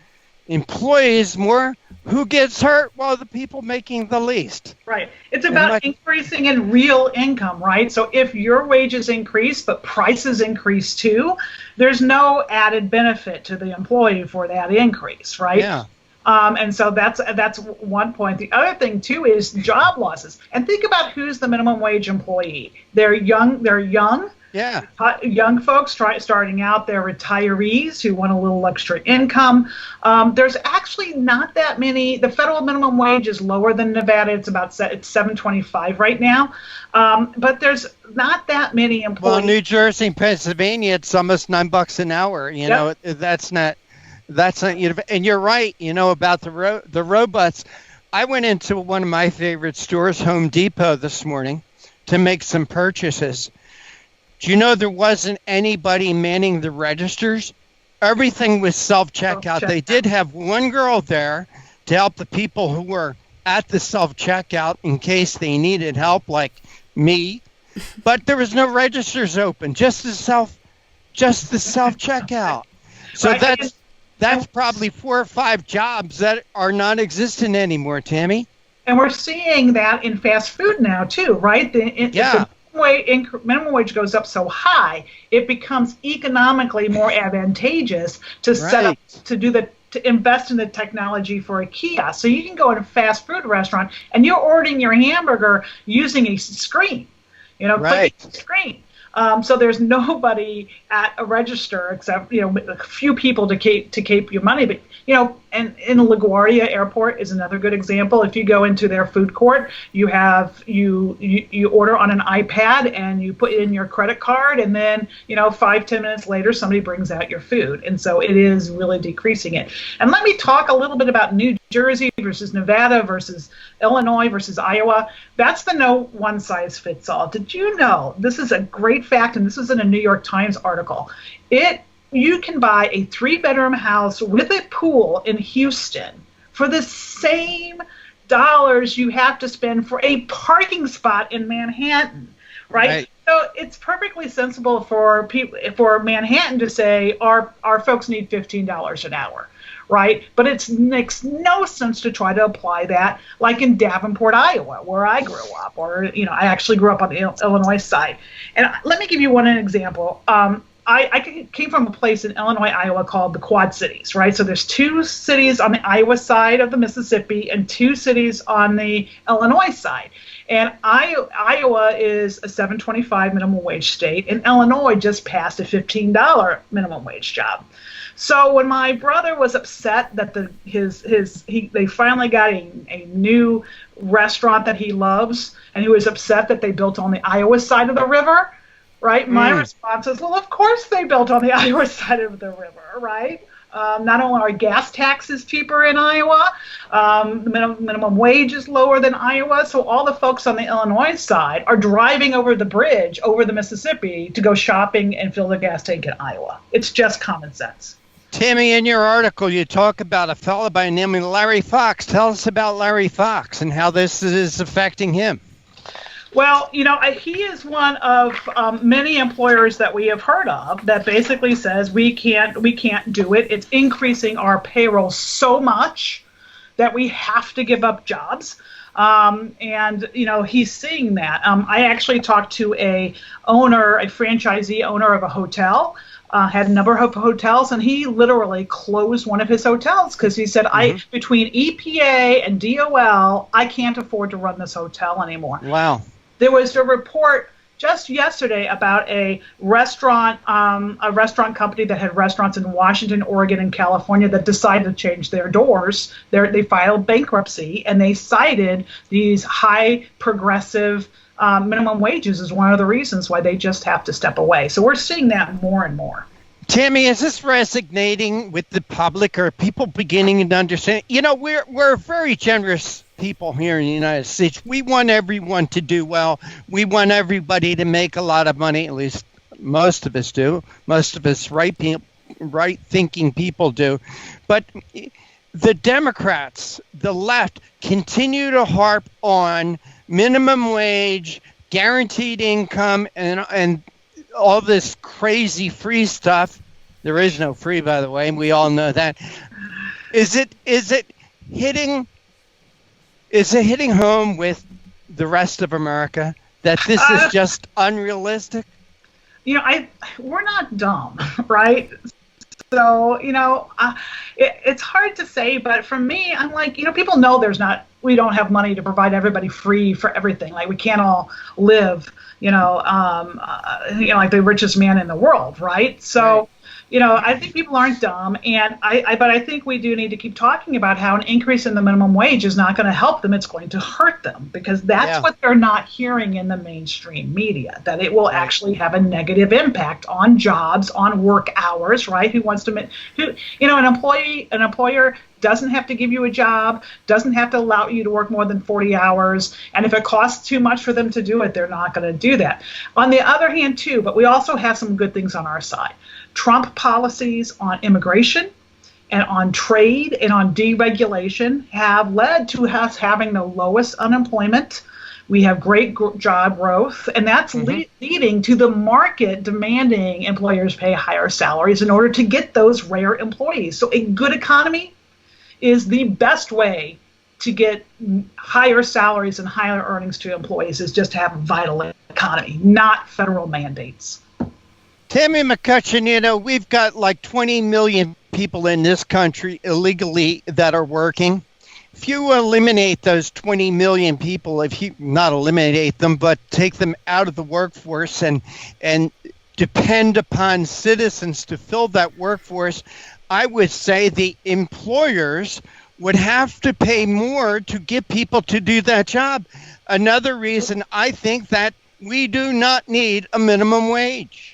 employees more, who gets hurt? Well, the people making the least. Right. It's about increasing in real income, right? So if your wages increase, but prices increase too, there's no added benefit to the employee for that increase, right? Yeah. And so that's one point. The other thing too is job losses. And think about who's the minimum wage employee. They're young. Yeah. Young folks starting out, they're retirees who want a little extra income. There's actually not that many. The federal minimum wage is lower than Nevada. It's $7.25 right now. But there's not that many employees. Well, New Jersey and Pennsylvania, it's almost $9 an hour. You know, that's not. And you're right. You know about the robots. I went into one of my favorite stores, Home Depot, this morning to make some purchases. Do you know there wasn't anybody manning the registers? Everything was self-checkout. They did have one girl there to help the people who were at the self-checkout in case they needed help, like me. But there was no registers open, just the self-checkout. So Right. that's probably 4 or 5 jobs that are non-existent anymore, Tammy. And we're seeing that in fast food now too, right? Yeah. Minimum wage goes up so high, it becomes economically more advantageous to set up to invest in the technology for a kiosk. So you can go in a fast food restaurant and you're ordering your hamburger using a screen, click screen. So there's nobody at a register except a few people to keep your money. But and in LaGuardia Airport is another good example. If you go into their food court, you order on an iPad and you put in your credit card, and then 5-10 minutes later somebody brings out your food, and so it is really decreasing it. And let me talk a little bit about New Jersey versus Nevada versus Illinois versus Iowa. That's the no one size fits all. Did you know, this is a great fact, and this was in a New York Times article, you can buy a 3-bedroom house with a pool in Houston for the same dollars you have to spend for a parking spot in Manhattan, right? So it's perfectly sensible for Manhattan to say our folks need $15 an hour, right? But it makes no sense to try to apply that like in Davenport, Iowa, where I grew up, or I actually grew up on the Illinois side. And let me give you one example. I came from a place in Illinois, Iowa called the Quad Cities, right? So there's 2 cities on the Iowa side of the Mississippi and 2 cities on the Illinois side. And Iowa is a $7.25 minimum wage state, and Illinois just passed a $15 minimum wage job. So when my brother was upset that they finally got a new restaurant that he loves, and he was upset that they built on the Iowa side of the river, right? My response is, well, of course they built on the Iowa side of the river, right? Not only are gas taxes cheaper in Iowa, the minimum wage is lower than Iowa. So all the folks on the Illinois side are driving over the bridge over the Mississippi to go shopping and fill their gas tank in Iowa. It's just common sense. Tammy, in your article, you talk about a fellow by the name of Larry Fox. Tell us about Larry Fox and how this is affecting him. Well, he is one of many employers that we have heard of that basically says we can't do it. It's increasing our payroll so much that we have to give up jobs. And he's seeing that. I actually talked to a franchisee owner of a hotel, had a number of hotels, and he literally closed one of his hotels because he said, between EPA and DOL, I can't afford to run this hotel anymore. Wow. There was a report just yesterday about a restaurant company that had restaurants in Washington, Oregon, and California that decided to change their doors. They filed bankruptcy, and they cited these high progressive minimum wages as one of the reasons why they just have to step away. So we're seeing that more and more. Tammy, is this resonating with the public, or are people beginning to understand? We're very generous people here in the United States. We want everyone to do well. We want everybody to make a lot of money. At least most of us do. Most of us right-thinking people do. But the Democrats, the left, continue to harp on minimum wage, guaranteed income, and all this crazy free stuff. There is no free, by the way, and we all know that. Is it hitting home with the rest of America that this is just unrealistic? We're not dumb, right? So, it's hard to say, but for me, I'm like, people know we don't have money to provide everybody free for everything. Like, we can't all live, like the richest man in the world, right? So, right. I think people aren't dumb, and but I think we do need to keep talking about how an increase in the minimum wage is not going to help them. It's going to hurt them, because that's what they're not hearing in the mainstream media, that it will actually have a negative impact on jobs, on work hours, right? An employer doesn't have to give you a job, doesn't have to allow you to work more than 40 hours. And if it costs too much for them to do it, they're not going to do that. On the other hand, too, but we also have some good things on our side. Trump policies on immigration and on trade and on deregulation have led to us having the lowest unemployment. We have great job growth, and that's leading to the market demanding employers pay higher salaries in order to get those rare employees. So a good economy is the best way to get higher salaries and higher earnings to employees, is just to have a vital economy, not federal mandates. Tammy McCutcheon, we've got like 20 million people in this country illegally that are working. If you eliminate those 20 million people, if you not eliminate them, but take them out of the workforce and depend upon citizens to fill that workforce, I would say the employers would have to pay more to get people to do that job. Another reason I think that we do not need a minimum wage.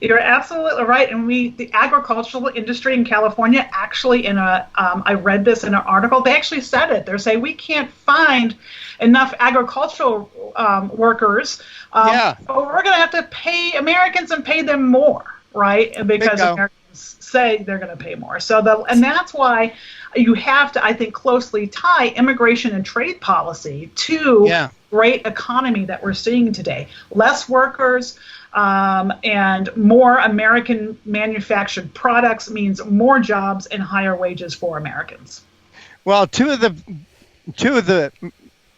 You're absolutely right. And the agricultural industry in California, actually I read this in an article, they actually said it. They're saying we can't find enough agricultural workers. But we're going to have to pay Americans and pay them more, right? Because Americans say they're going to pay more. And that's why you have to, I think, closely tie immigration and trade policy to great economy that we're seeing today. Less workers, and more American manufactured products means more jobs and higher wages for Americans. Well, two of the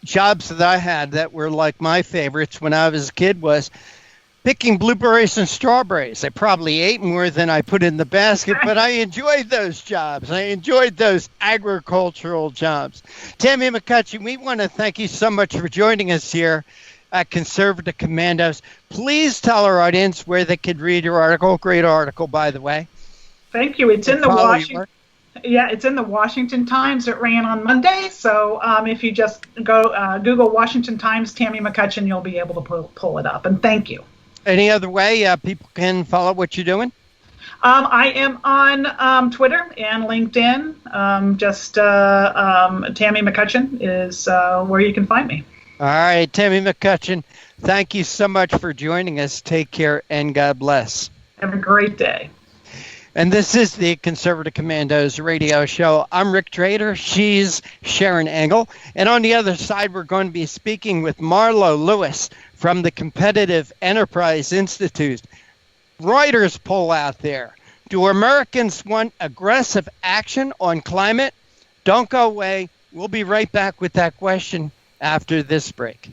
jobs that I had that were like my favorites when I was a kid was picking blueberries and strawberries. I probably ate more than I put in the basket, but I enjoyed those jobs. I enjoyed those agricultural jobs. Tammy McCutcheon, we want to thank you so much for joining us here at Conservative Commandos. Please tell our audience where they could read your article. Great article, by the way. Thank you. It's in the Washington. Yeah, it's in the Washington Times. It ran on Monday. So if you just go Google Washington Times, Tammy McCutcheon, you'll be able to pull it up. And thank you. Any other way people can follow what you're doing? I am on Twitter and LinkedIn. Tammy McCutcheon is where you can find me. All right, Tammy McCutcheon, thank you so much for joining us. Take care and God bless. Have a great day. And this is the Conservative Commandos radio show. I'm Rick Trader. She's Sharron Angle. And on the other side, we're going to be speaking with Marlo Lewis from the Competitive Enterprise Institute. Reuters poll out there. Do Americans want aggressive action on climate? Don't go away. We'll be right back with that question after this break.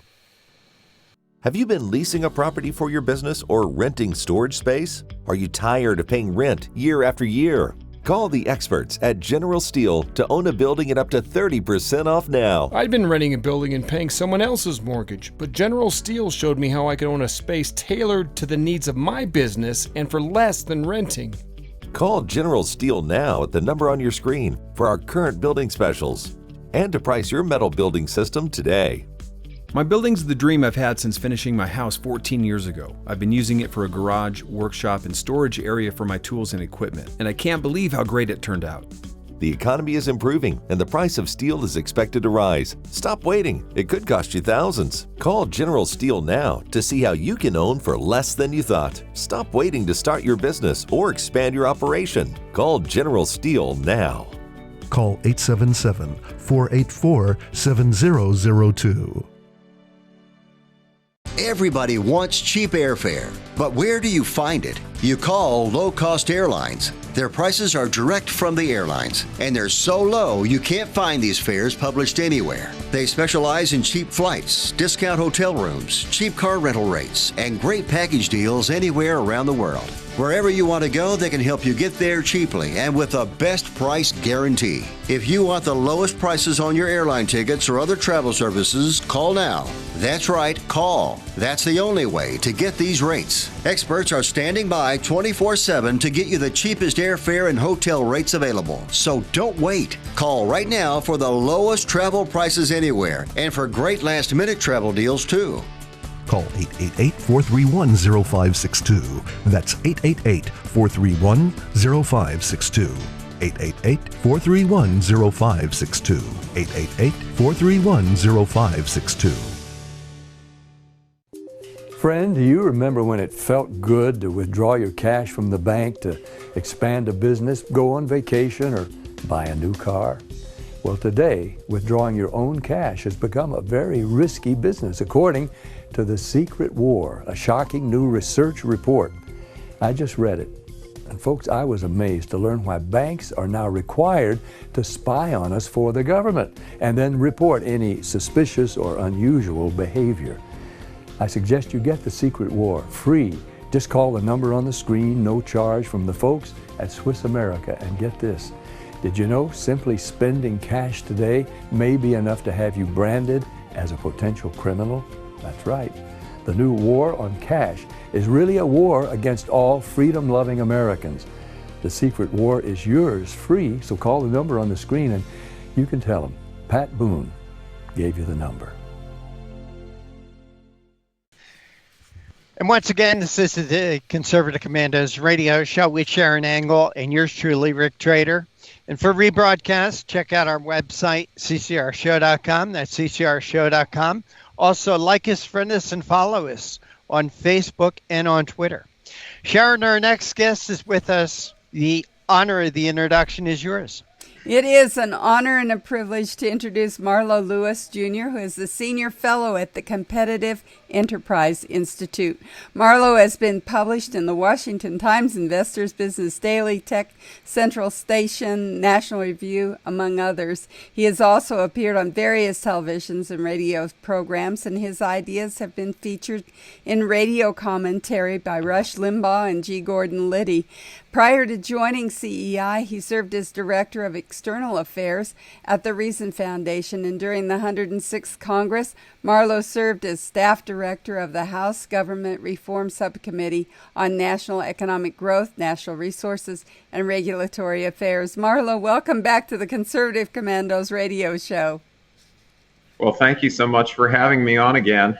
Have you been leasing a property for your business or renting storage space? Are you tired of paying rent year after year? Call the experts at General Steel to own a building at up to 30% off now. I'd been renting a building and paying someone else's mortgage, but General Steel showed me how I could own a space tailored to the needs of my business and for less than renting. Call General Steel now at the number on your screen for our current building specials and to price your metal building system today. My building's the dream I've had since finishing my house 14 years ago. I've been using it for a garage, workshop, and storage area for my tools and equipment, and I can't believe how great it turned out. The economy is improving and the price of steel is expected to rise. Stop waiting. It could cost you thousands. Call General Steel now to see how you can own for less than you thought. Stop waiting to start your business or expand your operation. Call General Steel now. Call 877-484-7002. Everybody wants cheap airfare, but where do you find it? You call low-cost airlines. Their prices are direct from the airlines, and they're so low you can't find these fares published anywhere. They specialize in cheap flights, discount hotel rooms, cheap car rental rates, and great package deals anywhere around the world. Wherever you want to go, they can help you get there cheaply and with a best price guarantee. If you want the lowest prices on your airline tickets or other travel services, call now. That's right, call. That's the only way to get these rates. Experts are standing by 24/7 to get you the cheapest airfare and hotel rates available. So don't wait. Call right now for the lowest travel prices anywhere and for great last-minute travel deals too. Call 888-431-0562. That's 888-431-0562. 888-431-0562. 888-431-0562. Friend, do you remember when it felt good to withdraw your cash from the bank to expand a business, go on vacation, or buy a new car? Well, today, withdrawing your own cash has become a very risky business, according to The Secret War, a shocking new research report. I just read it. And folks, I was amazed to learn why banks are now required to spy on us for the government and then report any suspicious or unusual behavior. I suggest you get The Secret War free. Just call the number on the screen, no charge, from the folks at Swiss America. And get this, did you know simply spending cash today may be enough to have you branded as a potential criminal? That's right. The new war on cash is really a war against all freedom-loving Americans. The Secret War is yours free, so call the number on the screen and you can tell them Pat Boone gave you the number. And once again, this is the Conservative Commandos radio show with Sharron Angle and yours truly, Rick Trader. And for rebroadcast, check out our website, ccrshow.com. That's ccrshow.com. Also, like us, friend us, and follow us on Facebook and on Twitter. Sharron, our next guest is with us. The honor of the introduction is yours. It is an honor and a privilege to introduce Marlo Lewis, Jr., who is the Senior Fellow at the Competitive Enterprise Institute. Marlo has been published in the Washington Times, Investors Business Daily, Tech Central Station, National Review, among others. He has also appeared on various televisions and radio programs, and his ideas have been featured in radio commentary by Rush Limbaugh and G. Gordon Liddy. Prior to joining CEI, he served as Director of External Affairs at the Reason Foundation, and during the 106th Congress, Marlo served as Staff Director of the House Government Reform Subcommittee on National Economic Growth, Natural Resources, and Regulatory Affairs. Marlo, welcome back to the Conservative Commandos radio show. Well, thank you so much for having me on again.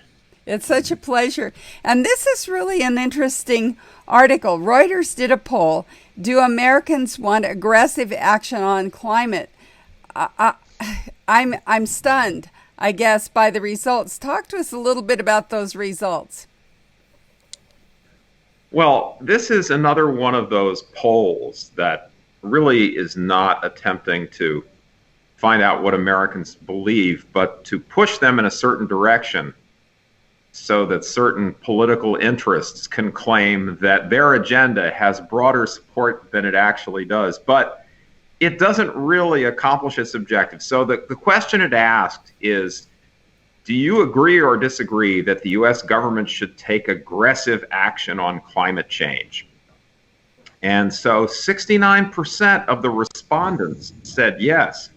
It's such a pleasure. And this is really an interesting article. Reuters did a poll. Do Americans want aggressive action on climate? I'm stunned, I guess, by the results. Talk to us a little bit about those results. Well, this is another one of those polls that really is not attempting to find out what Americans believe, but to push them in a certain direction so that certain political interests can claim that their agenda has broader support than it actually does. But it doesn't really accomplish its objective. So the question it asked is, do you agree or disagree that the U.S. government should take aggressive action on climate change? And so 69% of the respondents said yes.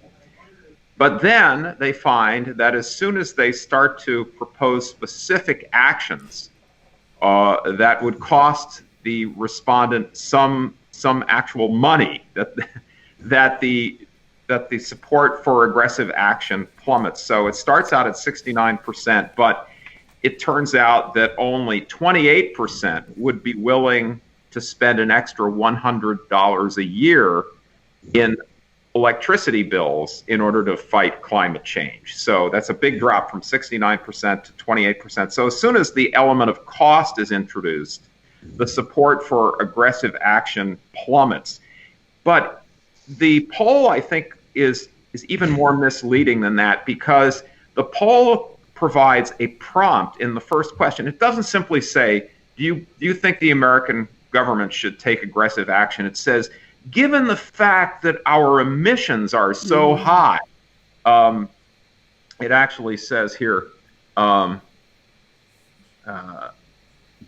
But then they find that as soon as they start to propose specific actions that would cost the respondent some actual money, that the support for aggressive action plummets. So it starts out at 69%, but it turns out that only 28% would be willing to spend an extra $100 a year in electricity bills in order to fight climate change. So that's a big drop from 69% to 28%. So as soon as the element of cost is introduced, the support for aggressive action plummets. But the poll, I think, is even more misleading than that, because the poll provides a prompt in the first question. It doesn't simply say, do you think the American government should take aggressive action? It says, given the fact that our emissions are so high, it actually says here,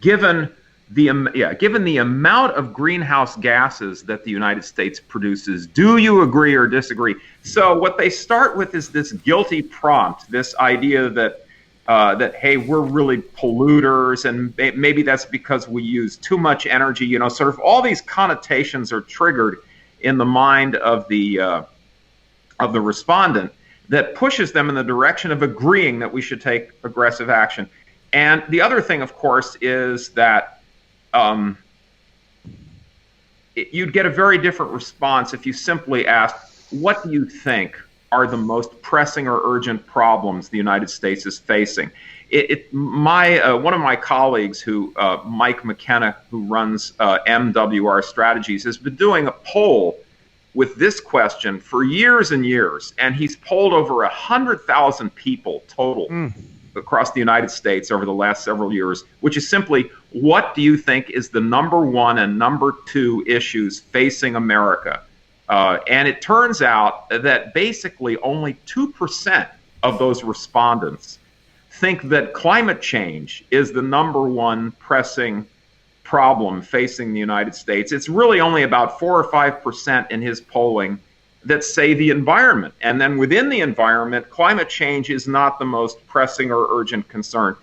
given the amount of greenhouse gases that the United States produces, do you agree or disagree? So what they start with is this guilty prompt, this idea that hey, we're really polluters, and maybe that's because we use too much energy. Sort of all these connotations are triggered in the mind of the respondent that pushes them in the direction of agreeing that we should take aggressive action. And the other thing, of course, is that you'd get a very different response if you simply asked, what do you think are the most pressing or urgent problems the United States is facing? One of my colleagues, Mike McKenna, who runs MWR Strategies, has been doing a poll with this question for years and years, and he's polled over 100,000 people total across the United States over the last several years, which is simply, what do you think is the number one and number two issues facing America? And it turns out that basically only 2% of those respondents think that climate change is the number one pressing problem facing the United States. It's really only about 4 or 5% in his polling that say the environment. And then within the environment, climate change is not the most pressing or urgent concern.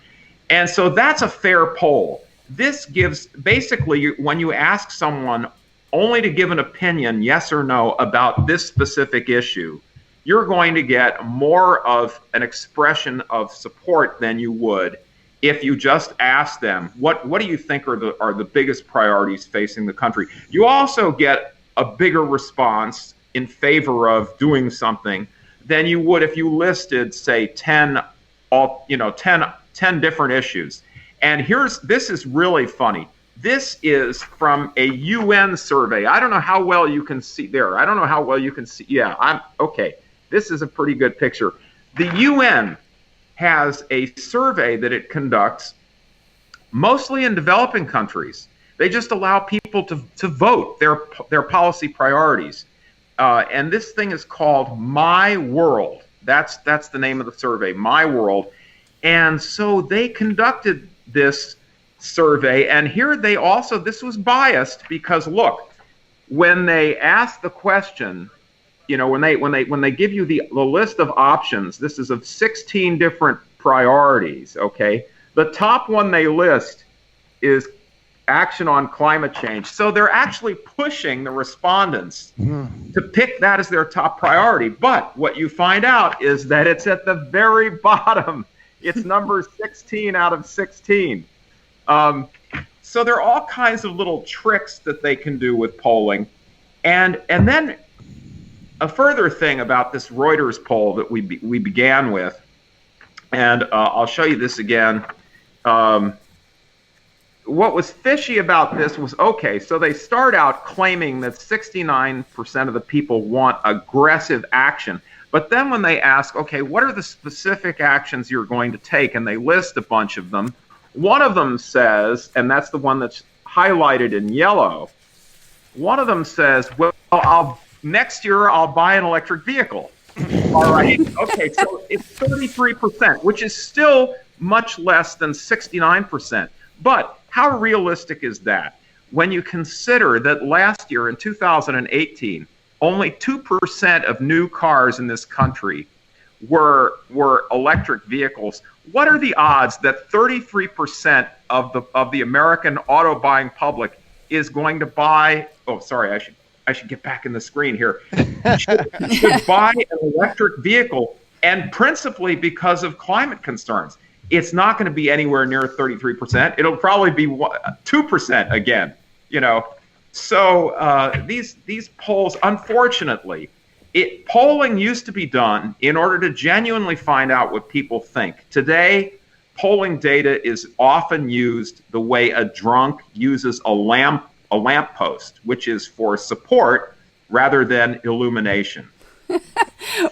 And so that's a fair poll. This gives, basically, when you ask someone only to give an opinion, yes or no, about this specific issue, you're going to get more of an expression of support than you would if you just ask them, what do you think are the biggest priorities facing the country? You also get a bigger response in favor of doing something than you would if you listed, say, 10 different issues. And this is really funny. This is from a UN survey. I don't know how well you can see there. I don't know how well you can see. Yeah, okay. This is a pretty good picture. The UN has a survey that it conducts mostly in developing countries. They just allow people to vote their policy priorities. And this thing is called My World. That's the name of the survey, My World. And so they conducted this survey, and here they also, this was biased because, look, when they ask the question, when they give you the list of options, this is of 16 different priorities, okay? The top one they list is action on climate change. So they're actually pushing the respondents to pick that as their top priority. But what you find out is that it's at the very bottom. It's number 16 out of 16. So there are all kinds of little tricks that they can do with polling. And then a further thing about this Reuters poll that we began with, and I'll show you this again. What was fishy about this was, okay, so they start out claiming that 69% of the people want aggressive action. But then when they ask, okay, what are the specific actions you're going to take? And they list a bunch of them. One of them says, and that's the one that's highlighted in yellow, one of them says, well, next year I'll buy an electric vehicle. All right, okay, so it's 33%, which is still much less than 69%. But how realistic is that? When you consider that last year in 2018, only 2% of new cars in this country were electric vehicles. What are the odds that 33% of the American auto buying public is going to buy? Oh, sorry, I should get back in the screen here. should buy an electric vehicle, and principally because of climate concerns. It's not going to be anywhere near 33%. It'll probably be 2% again. So these polls, unfortunately, polling used to be done in order to genuinely find out what people think. Today, polling data is often used the way a drunk uses a lamppost, which is for support rather than illumination.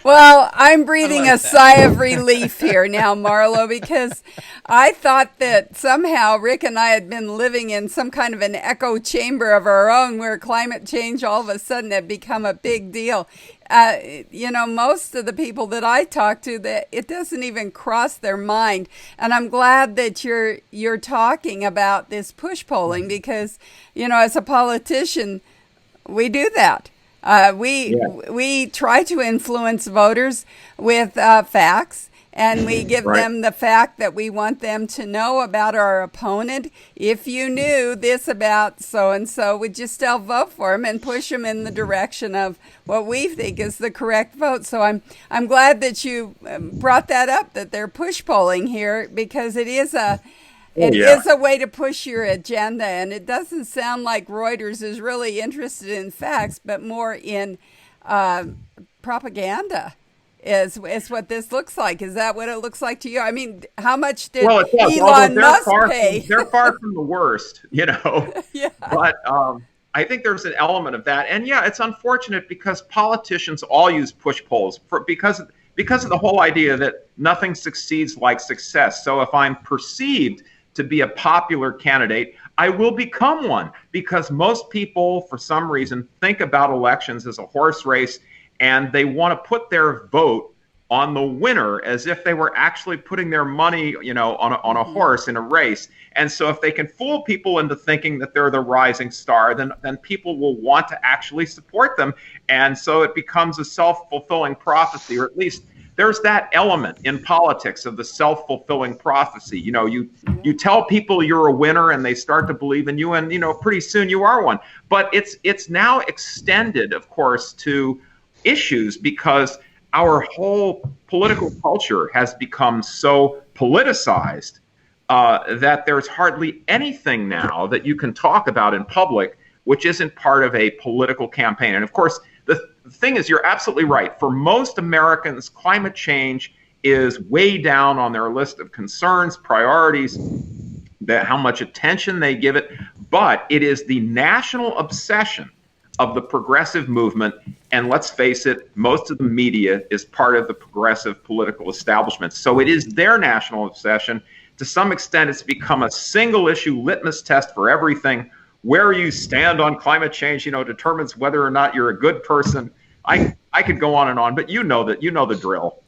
Well, I'm breathing a sigh of relief here now, Marlo, because I thought that somehow Rick and I had been living in some kind of an echo chamber of our own where climate change all of a sudden had become a big deal. Most of the people that I talk to, that it doesn't even cross their mind. And I'm glad that you're talking about this push polling because, as a politician, we do that. We try to influence voters with facts, and we give them the fact that we want them to know about our opponent. If you knew this about so-and-so, would you still vote for him and push him in the direction of what we think is the correct vote? So I'm glad that you brought that up, that they're push polling here, because it is a way to push your agenda, and it doesn't sound like Reuters is really interested in facts, but more in propaganda is what this looks like. Is that what it looks like to you? I mean, how much did Elon Musk pay? They're far from the worst, Yeah. But I think there's an element of that. And yeah, it's unfortunate because politicians all use push polls because of the whole idea that nothing succeeds like success. So if I'm perceived to be a popular candidate, I will become one, because most people, for some reason, think about elections as a horse race, and they want to put their vote on the winner as if they were actually putting their money, on a horse in a race. And so if they can fool people into thinking that they're the rising star, then people will want to actually support them. And so it becomes a self-fulfilling prophecy, or at least there's that element in politics of the self-fulfilling prophecy. You tell people you're a winner and they start to believe in you, and pretty soon you are one. But it's now extended, of course, to issues because our whole political culture has become so politicized that there's hardly anything now that you can talk about in public which isn't part of a political campaign. And of course, the thing is, you're absolutely right. For most Americans, climate change is way down on their list of concerns, priorities, how much attention they give it. But it is the national obsession of the progressive movement. And let's face it, most of the media is part of the progressive political establishment. So it is their national obsession. To some extent, it's become a single issue litmus test for everything. Where you stand on climate change, determines whether or not you're a good person. I could go on and on, but you know the drill.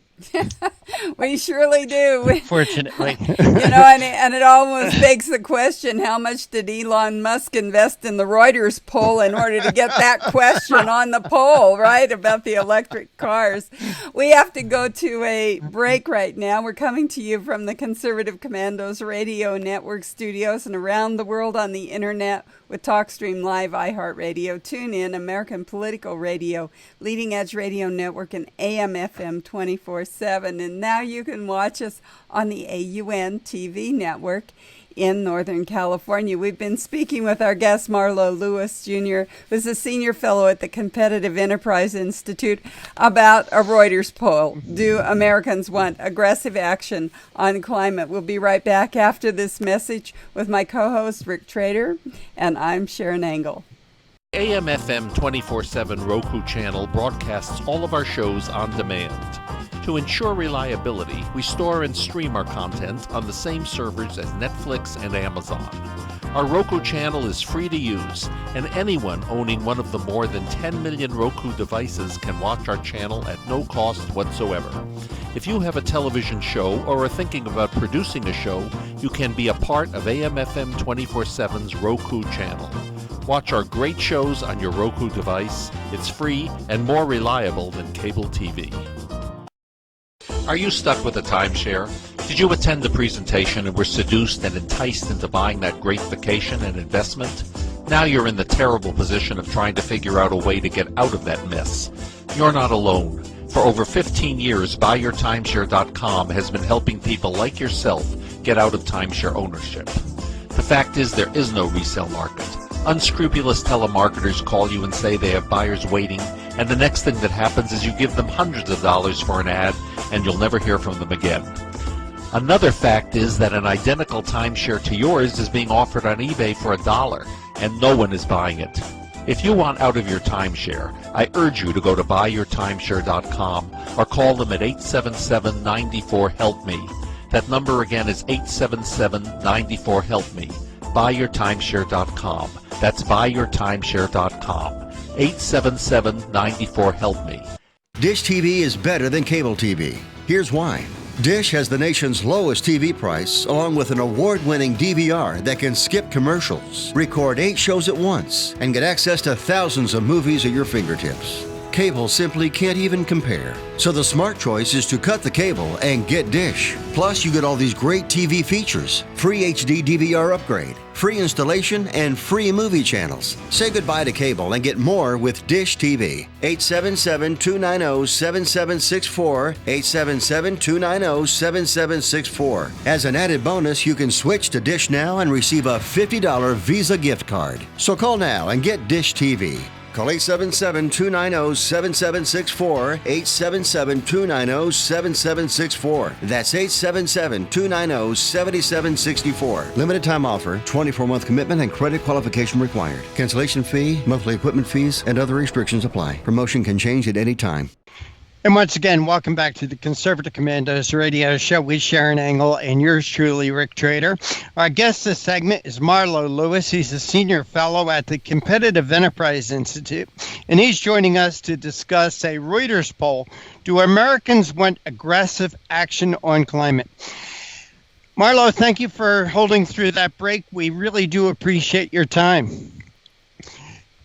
We surely do. Fortunately. And it almost begs the question, how much did Elon Musk invest in the Reuters poll in order to get that question on the poll, right, about the electric cars? We have to go to a break right now. We're coming to you from the Conservative Commandos Radio Network studios and around the world on the internet with TalkStream Live, iHeartRadio, TuneIn, American Political Radio, Leading Edge Radio Network, and AM/FM 24/7. And And now you can watch us on the AUN TV network in Northern California. We've been speaking with our guest, Marlo Lewis, Jr., who's a senior fellow at the Competitive Enterprise Institute, about a Reuters poll. Do Americans want aggressive action on climate? We'll be right back after this message with my co-host, Rick Trader, and I'm Sharron Angle. AM/FM 24/7 Roku channel broadcasts all of our shows on demand. To ensure reliability, we store and stream our content on the same servers as Netflix and Amazon. Our Roku channel is free to use, and anyone owning one of the more than 10 million Roku devices can watch our channel at no cost whatsoever. If you have a television show or are thinking about producing a show, you can be a part of AM/FM 24/7's Roku channel. Watch our great shows on your Roku device. It's free and more reliable than cable TV. Are you stuck with a timeshare? Did you attend the presentation and were seduced and enticed into buying that great vacation and investment? Now you're in the terrible position of trying to figure out a way to get out of that mess. You're not alone. For over 15 years, BuyYourTimeshare.com has been helping people like yourself get out of timeshare ownership. The fact is there is no resale market. Unscrupulous telemarketers call you and say they have buyers waiting, and the next thing that happens is you give them hundreds of dollars for an ad, and you'll never hear from them again. Another fact is that an identical timeshare to yours is being offered on eBay for $1, and no one is buying it. If you want out of your timeshare, I urge you to go to BuyYourTimeshare.com or call them at 877-94-HELP-ME. That number again is 877-94-HELP-ME. BuyYourTimeshare.com. That's BuyYourTimeshare.com. 877-94-HELP-ME. Dish TV is better than cable TV. Here's why. Dish has the nation's lowest TV price, along with an award-winning DVR that can skip commercials, record 8 shows at once, and get access to thousands of movies at your fingertips. Cable simply can't even compare. So the smart choice is to cut the cable and get Dish. Plus, you get all these great TV features, free HD DVR upgrade, free installation, and free movie channels. Say goodbye to cable and get more with Dish TV. 877-290-7764, 877-290-7764. As an added bonus, you can switch to Dish now and receive a $50 Visa gift card. So call now and get Dish TV. Call 877-290-7764, 877-290-7764. That's 877-290-7764. Limited time offer, 24-month commitment and credit qualification required. Cancellation fee, monthly equipment fees, and other restrictions apply. Promotion can change at any time. And once again, welcome back to the Conservative Commandos radio show with Sharron Angle and yours truly, Rick Trader. Our guest this segment is Marlo Lewis. He's a senior fellow at the Competitive Enterprise Institute, and he's joining us to discuss a Reuters poll. Do Americans want aggressive action on climate? Marlo, thank you for holding through that break. We really do appreciate your time.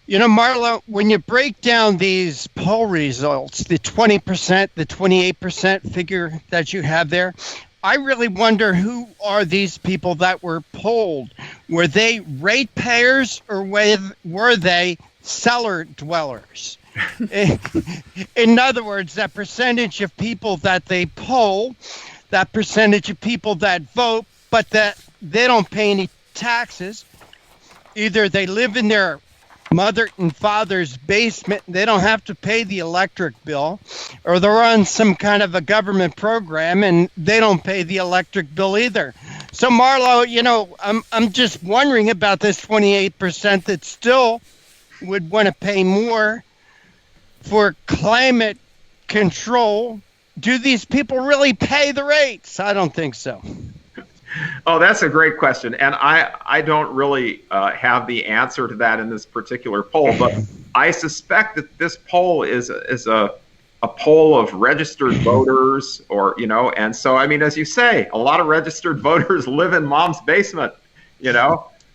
You know, Marlo, when you break down these poll results, the 20%, the 28% figure that you have there, I really wonder who are these people that were polled? Were they ratepayers or were they cellar dwellers? In other words, that percentage of people that they poll, that percentage of people that vote, but that they don't pay any taxes. Either they live in their mother and father's basement, they don't have to pay the electric bill, or they're on some kind of a government program and they don't pay the electric bill either. So Marlo, you know, I'm just wondering about this 28% that still would want to pay more for climate control. Do these people really pay the rates? I don't think so. Oh, that's a great question, and I don't really have the answer to that in this particular poll, but I suspect that this poll is a poll of registered voters, or and so I mean, as you say, a lot of registered voters live in mom's basement,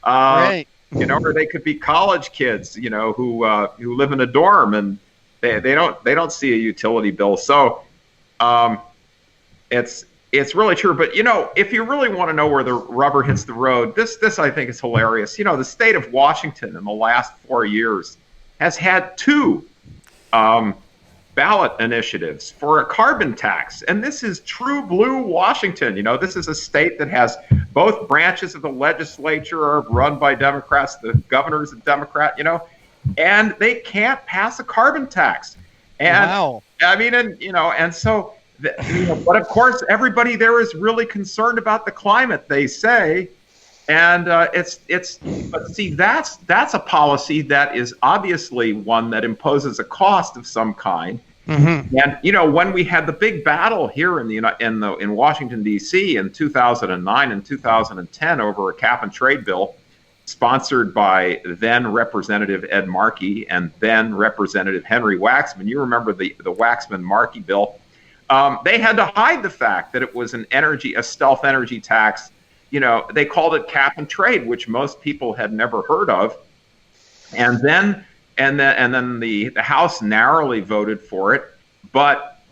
right. Or they could be college kids, who live in a dorm and they don't see a utility bill, so It's really true, but if you really want to know where the rubber hits the road, this I think is hilarious. The state of Washington in the last 4 years has had two ballot initiatives for a carbon tax. And this is true blue Washington. This is a state that has both branches of the legislature are run by Democrats. The governor's a Democrat, and they can't pass a carbon tax. And wow. But of course, everybody there is really concerned about the climate, they say. And but see, that's a policy that is obviously one that imposes a cost of some kind. Mm-hmm. And when we had the big battle here in Washington D.C. in 2009 and 2010 over a cap and trade bill sponsored by then Representative Ed Markey and then Representative Henry Waxman. You remember the Waxman-Markey bill? They had to hide the fact that it was a stealth energy tax. They called it cap and trade, which most people had never heard of. And then the House narrowly voted for it, but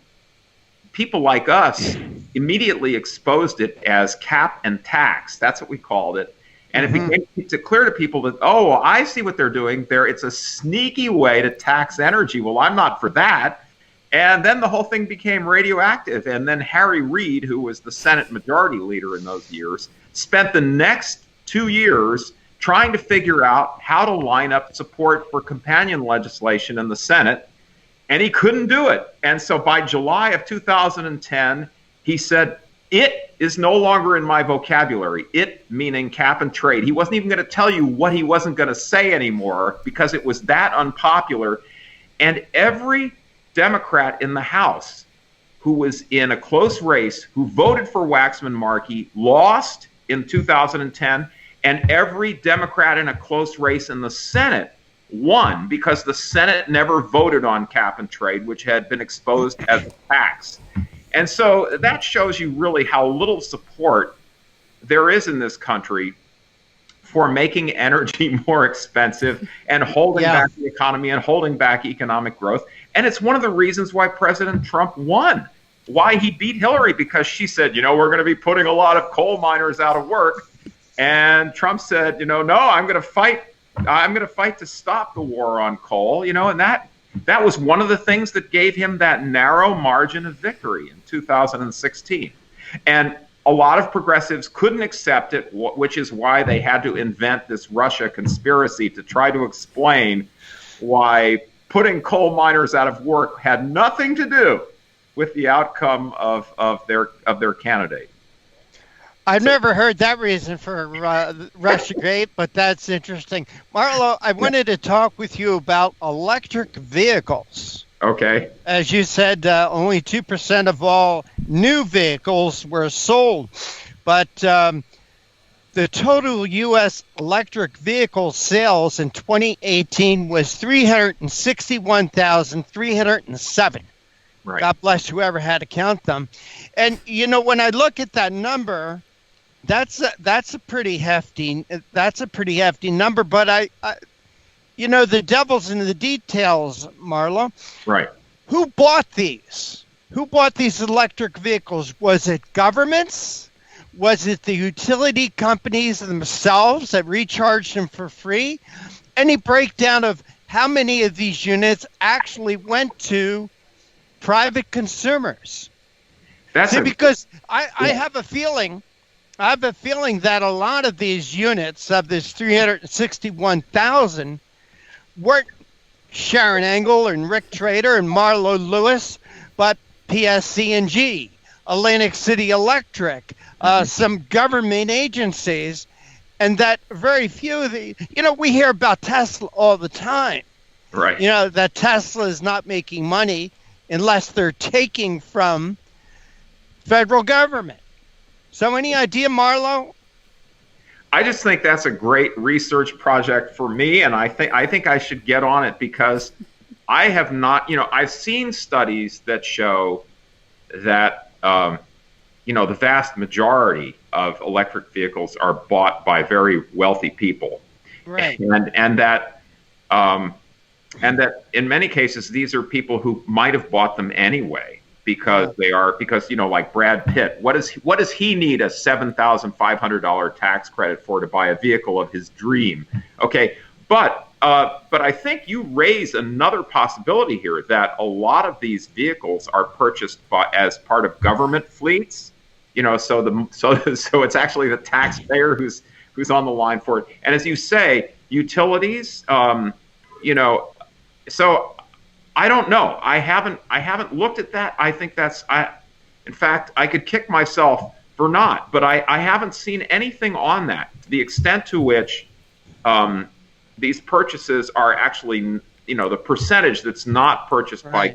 people like us immediately exposed it as cap and tax. That's what we called it. And it became clear to people that, oh, I see what they're doing there. It's a sneaky way to tax energy. Well, I'm not for that. And then the whole thing became radioactive. And then Harry Reid, who was the Senate Majority Leader in those years, spent the next 2 years trying to figure out how to line up support for companion legislation in the Senate. And he couldn't do it. And so by July of 2010, he said, it is no longer in my vocabulary. It meaning cap and trade. He wasn't even going to tell you what he wasn't going to say anymore because it was that unpopular. And every Democrat in the House who was in a close race, who voted for Waxman-Markey, lost in 2010, and every Democrat in a close race in the Senate won because the Senate never voted on cap and trade, which had been exposed as a tax. And so that shows you really how little support there is in this country for making energy more expensive and holding back the economy and holding back economic growth. And it's one of the reasons why President Trump won, why he beat Hillary, because she said, we're going to be putting a lot of coal miners out of work. And Trump said, no, I'm going to fight. I'm going to fight to stop the war on coal, and that was one of the things that gave him that narrow margin of victory in 2016. And a lot of progressives couldn't accept it, which is why they had to invent this Russia conspiracy to try to explain why putting coal miners out of work had nothing to do with the outcome of their candidate. I've never heard that reason for Russiagate, but that's interesting. Marlo, I wanted to talk with you about electric vehicles. Okay. As you said, only 2% of all new vehicles were sold, but the total U.S. electric vehicle sales in 2018 was 361,307. Right. God bless whoever had to count them. And, when I look at that number, that's a pretty hefty number, but I the devil's in the details, Marlo. Right. Who bought these? Who bought these electric vehicles? Was it governments? Was it the utility companies themselves that recharged them for free? Any breakdown of how many of these units actually went to private consumers? Because I have a feeling that a lot of these units of this 361,000 weren't Sharron Angle and Rick Trader and Marlo Lewis, but PSC&G, Atlantic City Electric, some government agencies, and that very few of the, we hear about Tesla all the time. Right. That Tesla is not making money unless they're taking from federal government. So any idea, Marlo? I just think that's a great research project for me, and I think I should get on it because I have not, I've seen studies that show that, the vast majority of electric vehicles are bought by very wealthy people. Right. And that in many cases, these are people who might have bought them anyway. Because like Brad Pitt, what does he need a $7,500 tax credit for to buy a vehicle of his dream? Okay, But I think you raise another possibility here that a lot of these vehicles are purchased as part of government fleets. So it's actually the taxpayer who's on the line for it. And as you say, utilities. So I don't know. I haven't looked at that. I think in fact, I could kick myself for not. But I haven't seen anything on that. The extent to which these purchases are actually, the percentage that's not purchased by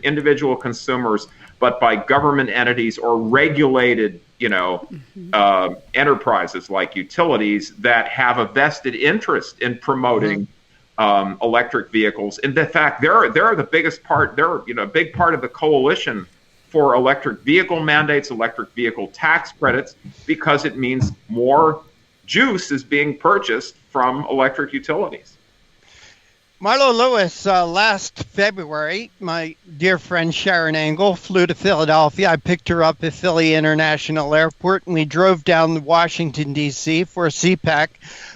individual consumers, but by government entities or regulated, enterprises like utilities that have a vested interest in promoting electric vehicles. And in fact, they're the biggest part. They're a big part of the coalition for electric vehicle mandates, electric vehicle tax credits, because it means more juice is being purchased from electric utilities. Marlo Lewis, last February, my dear friend Sharron Angle flew to Philadelphia. I picked her up at Philly International Airport, and we drove down to Washington, D.C. for a CPAC.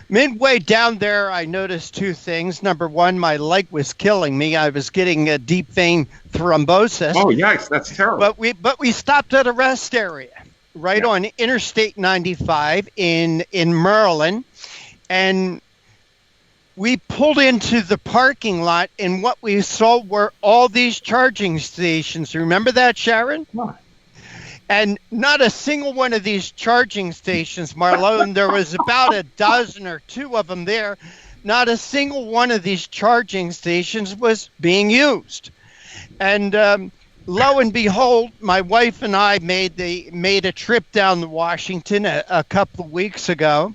Midway down there, I noticed two things. Number one, my leg was killing me. I was getting a deep vein thrombosis. Oh, yikes, that's terrible. But we stopped at a rest area right on Interstate 95 in Maryland, and we pulled into the parking lot, and what we saw were all these charging stations. Remember that, Sharron? What? And not a single one of these charging stations, Marlo, and there was about a dozen or two of them there, not a single one of these charging stations was being used. And lo and behold, my wife and I made a trip down to Washington a couple of weeks ago.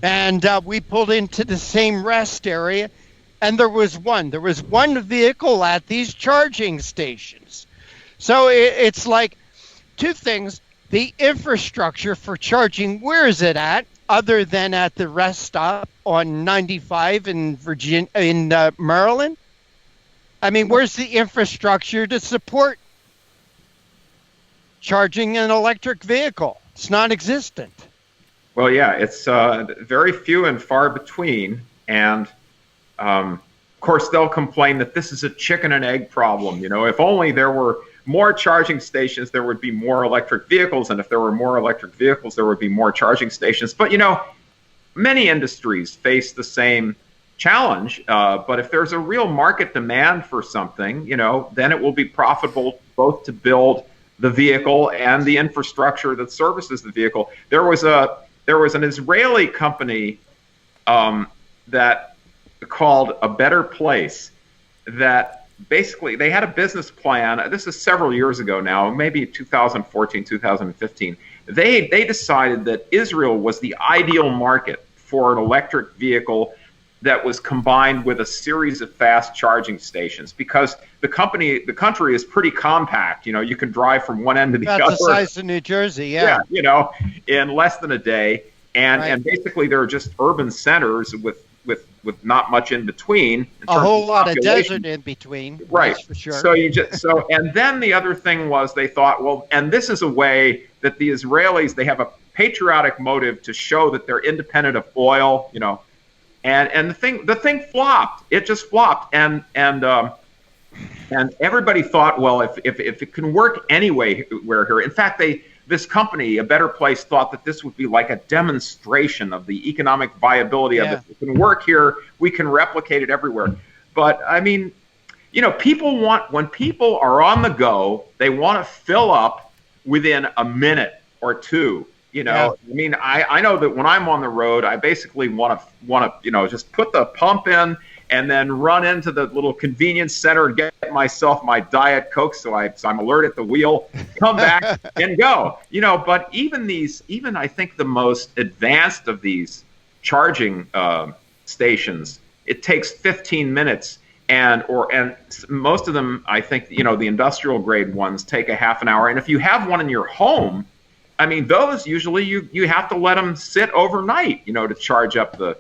And we pulled into the same rest area, and there was one vehicle at these charging stations. So it's like two things. The infrastructure for charging, where is it at, other than at the rest stop on 95 in Maryland? I mean, where's the infrastructure to support charging an electric vehicle? It's non-existent. Well, yeah, it's very few and far between, and of course they'll complain that this is a chicken and egg problem. If only there were more charging stations, there would be more electric vehicles, and if there were more electric vehicles, there would be more charging stations. But many industries face the same challenge. But if there's a real market demand for something, then it will be profitable both to build the vehicle and the infrastructure that services the vehicle. There was an Israeli company that called A Better Place that basically they had a business plan. This is several years ago now, maybe 2014, 2015. They decided that Israel was the ideal market for an electric vehicle that was combined with a series of fast charging stations, because the country is pretty compact. You can drive from one end to the other. About the size of New Jersey, yeah. In less than a day. And basically there are just urban centers with not much in between. A whole lot of desert in between. Right. For sure. So and then the other thing was they thought, well, and this is a way that the Israelis, they have a patriotic motive to show that they're independent of oil, and the thing flopped. It just flopped. And everybody thought, well, if it can work anywhere here. In fact, this company, A Better Place, thought that this would be like a demonstration of the economic viability of it. If it can work here, we can replicate it everywhere. But I mean, when people are on the go, they want to fill up within a minute or two. I mean, I know that when I'm on the road, I basically want to just put the pump in and then run into the little convenience center and get myself my Diet Coke so I'm alert at the wheel, come back and go. But even I think the most advanced of these charging stations, it takes 15 minutes, and most of them, I think, the industrial grade ones take a half an hour. And if you have one in your home, I mean, those usually you have to let them sit overnight, to charge up the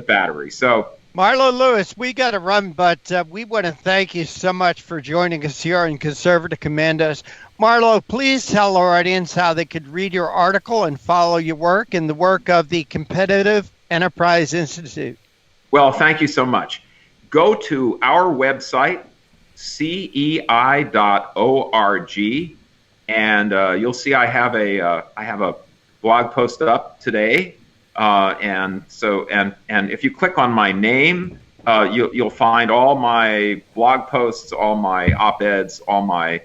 battery. So Marlo Lewis, we got to run, but we want to thank you so much for joining us here on Conservative Commandos. Marlo, please tell our audience how they could read your article and follow your work and the work of the Competitive Enterprise Institute. Well, thank you so much. Go to our website, cei.org, and you'll see I have a blog post up today, and if you click on my name, you'll find all my blog posts, all my op-eds, all my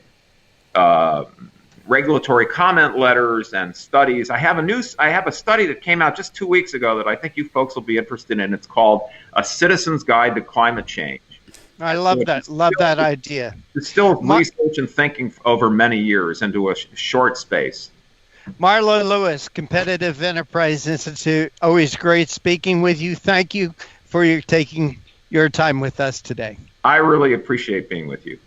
regulatory comment letters and studies. I have a study that came out just 2 weeks ago that I think you folks will be interested in. It's called A Citizen's Guide to Climate Change. I love that. Love that idea. It's still research and thinking over many years into a short space. Marlo Lewis, Competitive Enterprise Institute. Always great speaking with you. Thank you for taking your time with us today. I really appreciate being with you.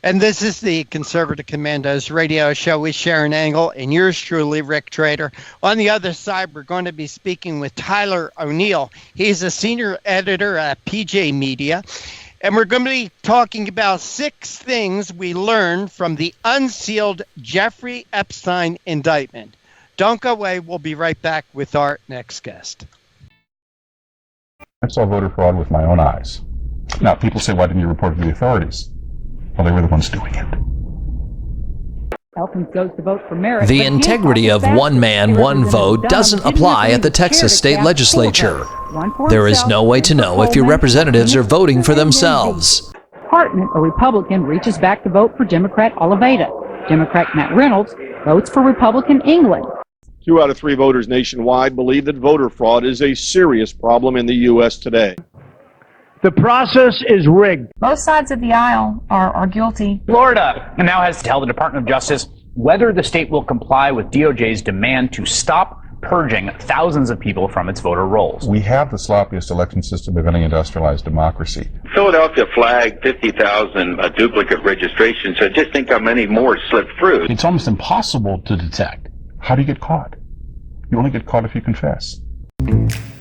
And this is the Conservative Commandos radio show with Sharron Angle and yours truly, Rick Trader. On the other side, we're going to be speaking with Tyler O'Neill. He's a senior editor at PJ Media. And we're going to be talking about 6 things we learned from the unsealed Jeffrey Epstein indictment. Don't go away. We'll be right back with our next guest. I saw voter fraud with my own eyes. Now, people say, why didn't you report it to the authorities? Well, they were the ones doing it. Elkins goes to vote for merit. The integrity of one man, one vote doesn't apply at the Texas state legislature. There is no way to know if your representatives are voting for themselves. Hartman, a Republican, reaches back to vote for Democrat Oliveira. Democrat Matt Reynolds votes for Republican England. 2 out of 3 voters nationwide believe that voter fraud is a serious problem in the U.S. today. The process is rigged. Both sides of the aisle are guilty. Florida now has to tell the Department of Justice whether the state will comply with DOJ's demand to stop purging thousands of people from its voter rolls. We have the sloppiest election system of any industrialized democracy. Philadelphia flagged 50,000 duplicate registrations, so just think how many more slipped through. It's almost impossible to detect. How do you get caught? You only get caught if you confess.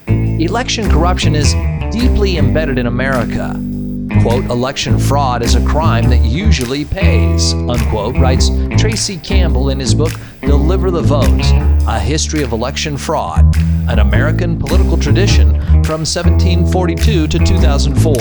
Election corruption is deeply embedded in America. Quote, election fraud is a crime that usually pays, unquote, writes Tracy Campbell in his book, Deliver the Vote, A History of Election Fraud, an American political tradition from 1742 to 2004.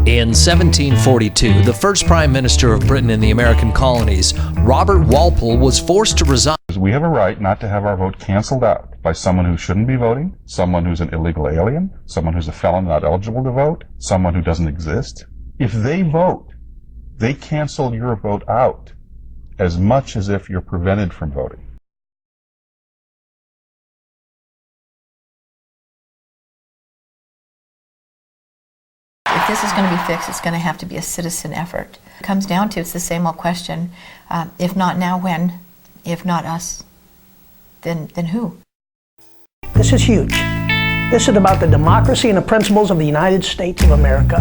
In 1742, the first Prime Minister of Britain in the American colonies, Robert Walpole, was forced to resign. We have a right not to have our vote canceled out by someone who shouldn't be voting, someone who's an illegal alien, someone who's a felon not eligible to vote, someone who doesn't exist. If they vote, they cancel your vote out as much as if you're prevented from voting. If this is going to be fixed, it's going to have to be a citizen effort. It comes down to, it's the same old question, if not now, when? If not us, then who? This is huge. This is about the democracy and the principles of the United States of America.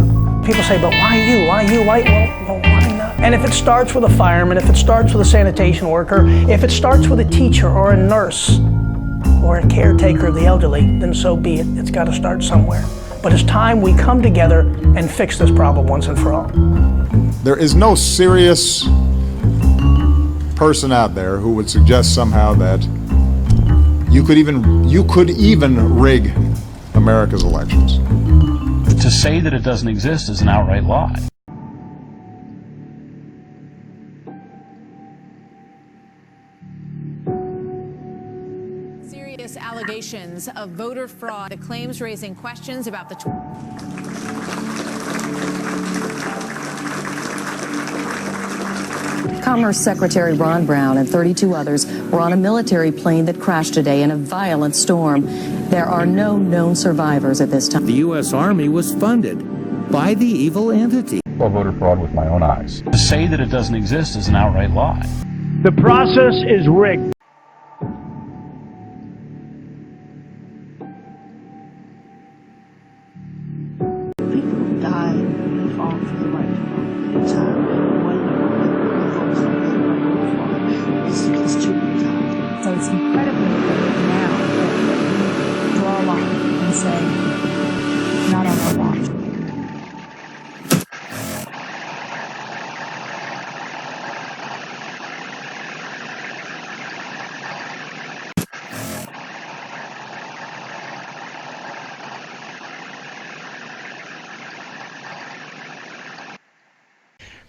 People say, but why you? Why you? Why not? And if it starts with a fireman, if it starts with a sanitation worker, if it starts with a teacher or a nurse or a caretaker of the elderly, then so be it. It's got to start somewhere. But it's time we come together and fix this problem once and for all. There is no serious person out there who would suggest somehow that you could even rig America's elections. To say that it doesn't exist is an outright lie. Serious allegations of voter fraud, the claims raising questions about the Commerce Secretary Ron Brown and 32 others were on a military plane that crashed today in a violent storm. There are no known survivors at this time. The U.S. Army was funded by the evil entity. I saw voter fraud with my own eyes. To say that it doesn't exist is an outright lie. The process is rigged. People who die and fall for the right to vote. It's it's too brutal. So it's incredibly important now that we draw a line and say, not on our watch.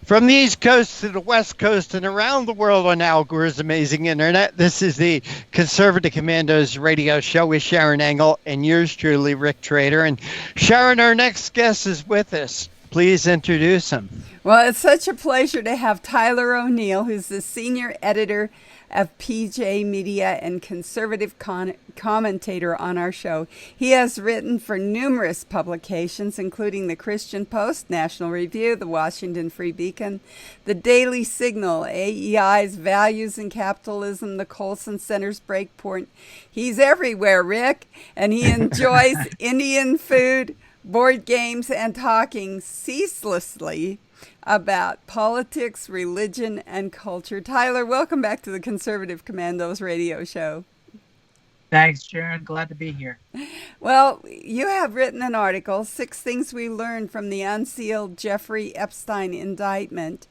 From the East Coast to the West Coast and around the world on Al Gore's amazing internet, this is the Conservative Commandos radio show with Sharron Angle and yours truly, Rick Trader. And Sharron, our next guest is with us. Please introduce him. Well, it's such a pleasure to have Tyler O'Neill, who's the senior editor of PJ Media and conservative commentator on our show. He has written for numerous publications, including the Christian Post, National Review, the Washington Free Beacon, the Daily Signal, AEI's Values in Capitalism, the Colson Center's Breakpoint. He's everywhere, Rick, and he enjoys Indian food, board games, and talking ceaselessly about politics, religion, and culture. Tyler, welcome back to the Conservative Commandos radio show. Thanks, Sharon. Glad to be here. Well, you have written an article, 6 Things We Learned from the Unsealed Jeffrey Epstein Indictment.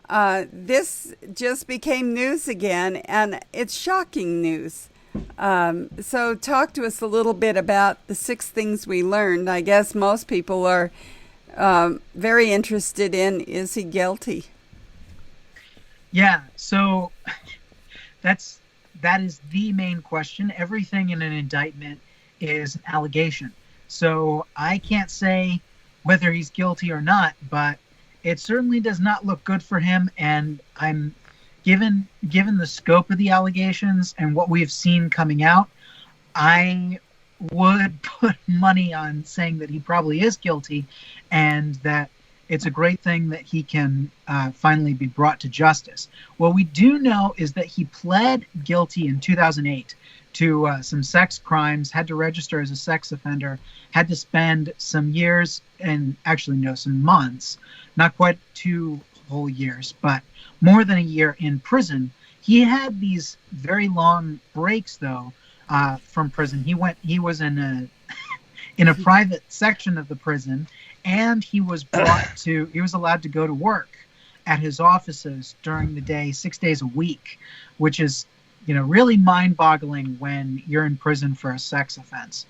This just became news again, and it's shocking news. So talk to us a little bit about the 6 things we learned. I guess most people are very interested in, is he guilty? Yeah, so that is the main question. Everything in an indictment is an allegation. So I can't say whether he's guilty or not, but it certainly does not look good for him. And I'm given the scope of the allegations and what we've seen coming out, I would put money on saying that he probably is guilty, and that it's a great thing that he can finally be brought to justice. What we do know is that he pled guilty in 2008 to some sex crimes, had to register as a sex offender, had to spend some years, and actually no, some months, not quite 2 whole years, but more than a year in prison. He had these very long breaks, though, from prison. He was in a private section of the prison, and he was allowed to go to work at his offices during the day, 6 days a week, which is, really mind-boggling when you're in prison for a sex offense.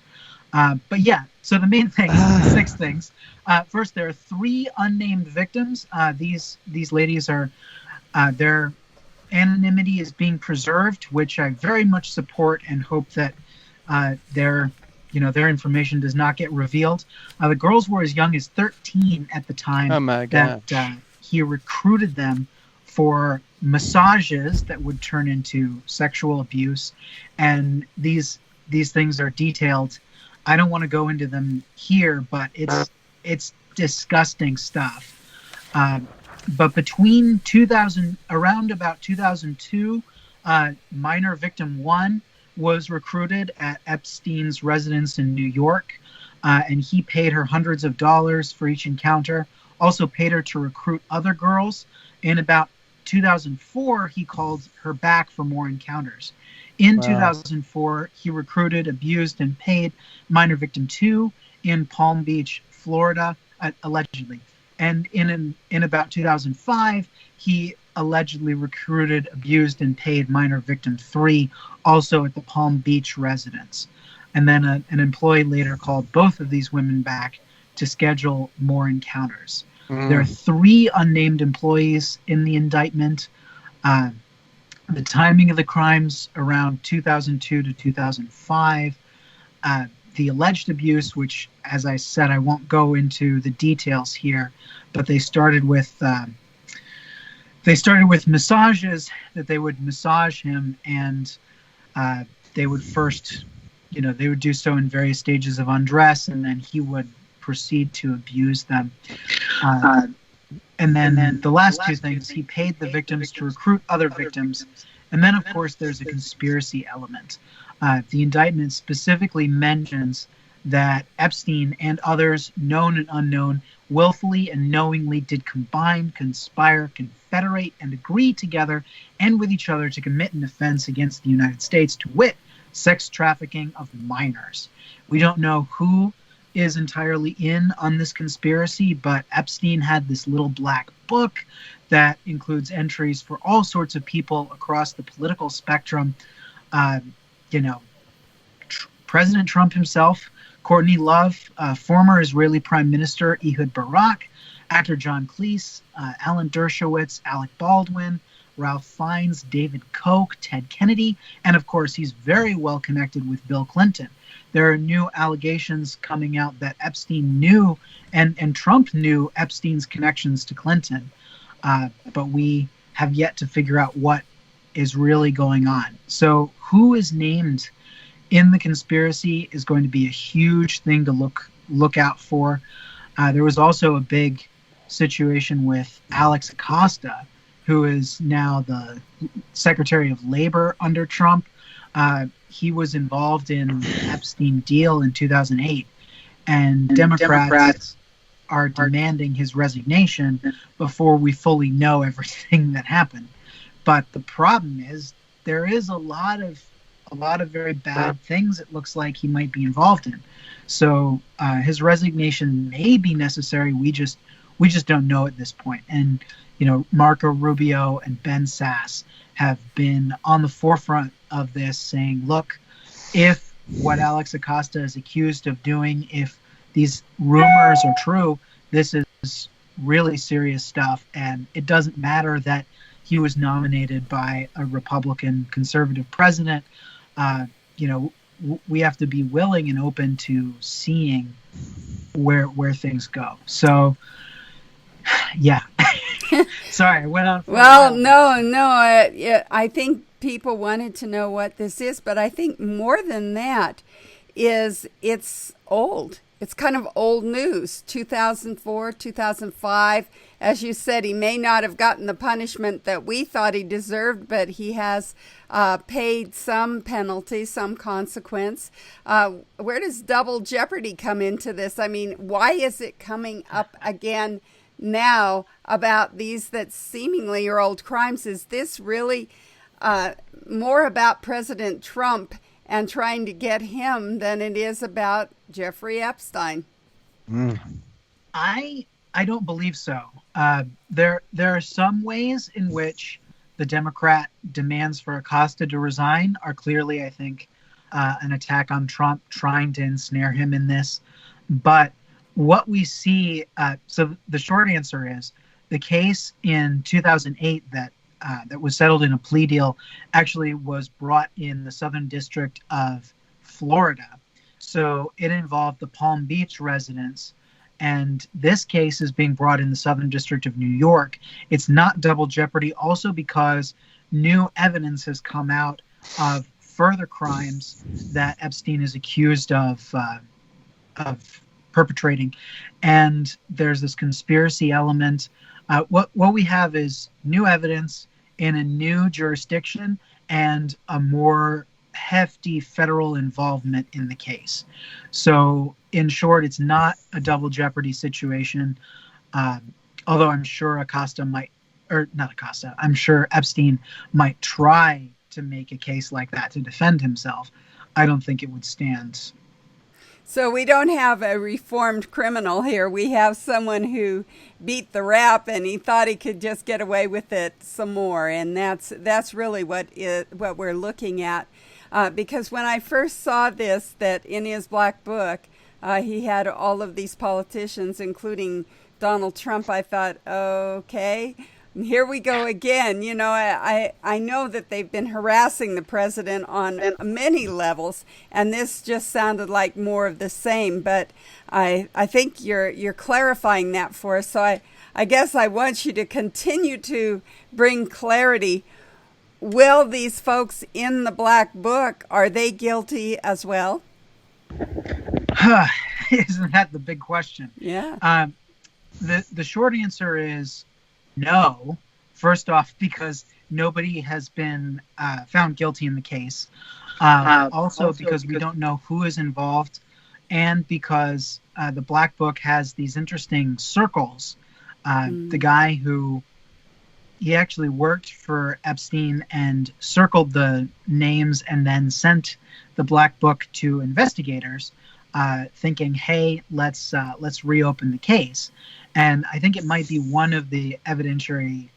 But yeah, so the main thing, 6 things. First, there are 3 unnamed victims. These ladies are, their anonymity is being preserved, which I very much support and hope that their information does not get revealed. The girls were as young as 13 at the time that he recruited them for massages that would turn into sexual abuse. And these things are detailed. I don't want to go into them here, but it's disgusting stuff. But between around about 2002, minor victim 1 was recruited at Epstein's residence in New York, and he paid her hundreds of dollars for each encounter, also paid her to recruit other girls. In about 2004, he called her back for more encounters. In 2004, he recruited, abused, and paid minor victim 2 in Palm Beach, Florida, allegedly. And in about 2005, he allegedly recruited, abused, and paid minor victim 3, also at the Palm Beach residence. And then an employee later called both of these women back to schedule more encounters. There are 3 unnamed employees in the indictment. The timing of the crimes around 2002 to 2005. The alleged abuse, which, as I said, I won't go into the details here, but they started with massages, that they would massage him, and they would first, they would do so in various stages of undress, and then he would proceed to abuse them. And then the last 2 things, he paid the victims to recruit other victims. And then, of course, there's a conspiracy element. The indictment specifically mentions that Epstein and others, known and unknown, willfully and knowingly did combine, conspire, confederate, and agree together and with each other to commit an offense against the United States, to wit, sex trafficking of minors. We don't know who is entirely in on this conspiracy, but Epstein had this little black book that includes entries for all sorts of people across the political spectrum. President Trump himself, Courtney Love, former Israeli Prime Minister Ehud Barak, actor John Cleese, Alan Dershowitz, Alec Baldwin, Ralph Fiennes, David Koch, Ted Kennedy, and of course he's very well connected with Bill Clinton. There are new allegations coming out that Epstein knew and Trump knew Epstein's connections to Clinton, but we have yet to figure out what is really going on. So who is named in the conspiracy is going to be a huge thing to look out for. There was also a big situation with Alex Acosta, who is now the Secretary of Labor under Trump. He was involved in the Epstein deal in 2008, and Democrats are demanding his resignation before we fully know everything that happened. But the problem is there is a lot of very bad things it looks like he might be involved in. So his resignation may be necessary. We just don't know at this point. And Marco Rubio and Ben Sasse have been on the forefront of this, saying, look, if what Alex Acosta is accused of doing, if these rumors are true, this is really serious stuff. And it doesn't matter that he was nominated by a Republican conservative president. We have to be willing and open to seeing where things go. So, yeah. Sorry, I went on. Well, no. I think people wanted to know what this is, but I think more than that is it's old. It's kind of old news. 2004, 2005. As you said, he may not have gotten the punishment that we thought he deserved, but he has paid some penalty, some consequence. Where does double jeopardy come into this? I mean, why is it coming up again now about these that seemingly are old crimes? Is this really more about President Trump and trying to get him than it is about Jeffrey Epstein? I don't believe so. There are some ways in which the Democrat demands for Acosta to resign are clearly, I think, an attack on Trump, trying to ensnare him in this. But what we see, so the short answer is the case in 2008 that was settled in a plea deal actually was brought in the Southern District of Florida. So it involved the Palm Beach residents. And this case is being brought in the Southern District of New York. It's not double jeopardy also because new evidence has come out of further crimes that Epstein is accused of perpetrating. And there's this conspiracy element. What we have is new evidence in a new jurisdiction and a more hefty federal involvement in the case. So in short, it's not a double jeopardy situation. Although I'm sure I'm sure Epstein might try to make a case like that to defend himself. I don't think it would stand. So we don't have a reformed criminal here. We have someone who beat the rap and he thought he could just get away with it some more. And that's really what we're looking at. Because when I first saw this, that in his black book, he had all of these politicians, including Donald Trump, I thought, okay, here we go again. I know that they've been harassing the president on many levels, and this just sounded like more of the same. But I think you're clarifying that for us. So I guess I want you to continue to bring clarity. Will these folks in the black book, are they guilty as well? Isn't that the big question? Yeah. The short answer is no. First off, because nobody has been found guilty in the case. Also because we don't know who is involved, and because the black book has these interesting circles. The guy he actually worked for Epstein and circled the names and then sent the black book to investigators, thinking, hey, let's reopen the case. And I think it might be one of the evidentiary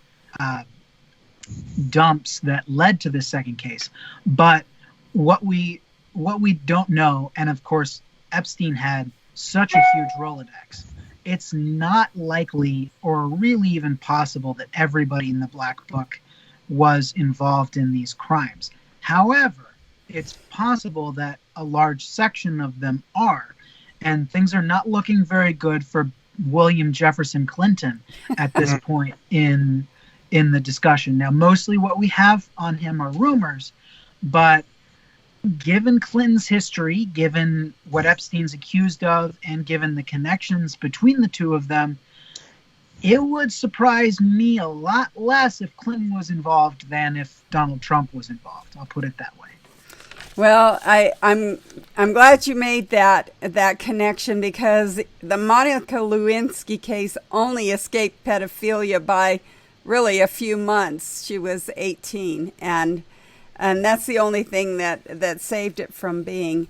dumps that led to this second case. But what we don't know, and of course Epstein had such a huge Rolodex, it's not likely or really even possible that everybody in the Black Book was involved in these crimes. However, it's possible that a large section of them are, and things are not looking very good for William Jefferson Clinton at this point in the discussion. Now, mostly what we have on him are rumors, but given Clinton's history, given what Epstein's accused of, and given the connections between the two of them, it would surprise me a lot less if Clinton was involved than if Donald Trump was involved. I'll put it that way. Well, I'm glad you made that connection, because the Monica Lewinsky case only escaped pedophilia by really a few months. She was 18, and that's the only thing that saved it from being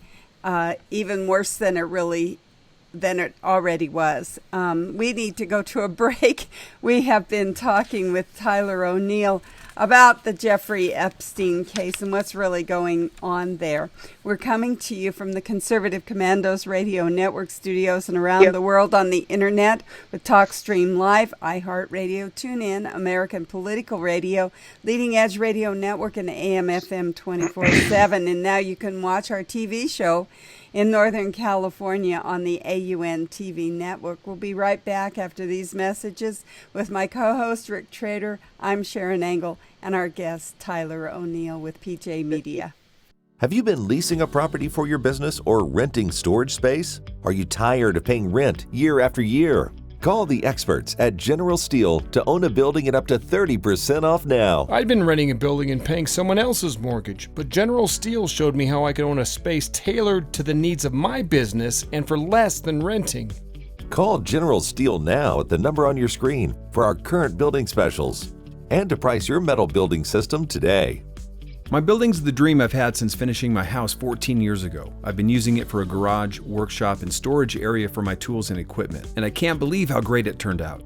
even worse than it already was. We need to go to a break. We have been talking with Tyler O'Neill about the Jeffrey Epstein case and what's really going on there. We're coming to you from the Conservative Commandos Radio Network studios and around the world on the internet with TalkStream Live, iHeartRadio, TuneIn, American Political Radio, Leading Edge Radio Network, and AM/FM 24/7. And now you can watch our TV show in Northern California on the AUN TV network. We'll be right back after these messages with my co-host, Rick Trader. I'm Sharron Angle, and our guest, Tyler O'Neill with PJ Media. Have you been leasing a property for your business or renting storage space? Are you tired of paying rent year after year? Call the experts at General Steel to own a building at up to 30% off now. I'd been renting a building and paying someone else's mortgage, but General Steel showed me how I could own a space tailored to the needs of my business and for less than renting. Call General Steel now at the number on your screen for our current building specials and to price your metal building system today. My building's the dream I've had since finishing my house 14 years ago. I've been using it for a garage, workshop, and storage area for my tools and equipment, and I can't believe how great it turned out.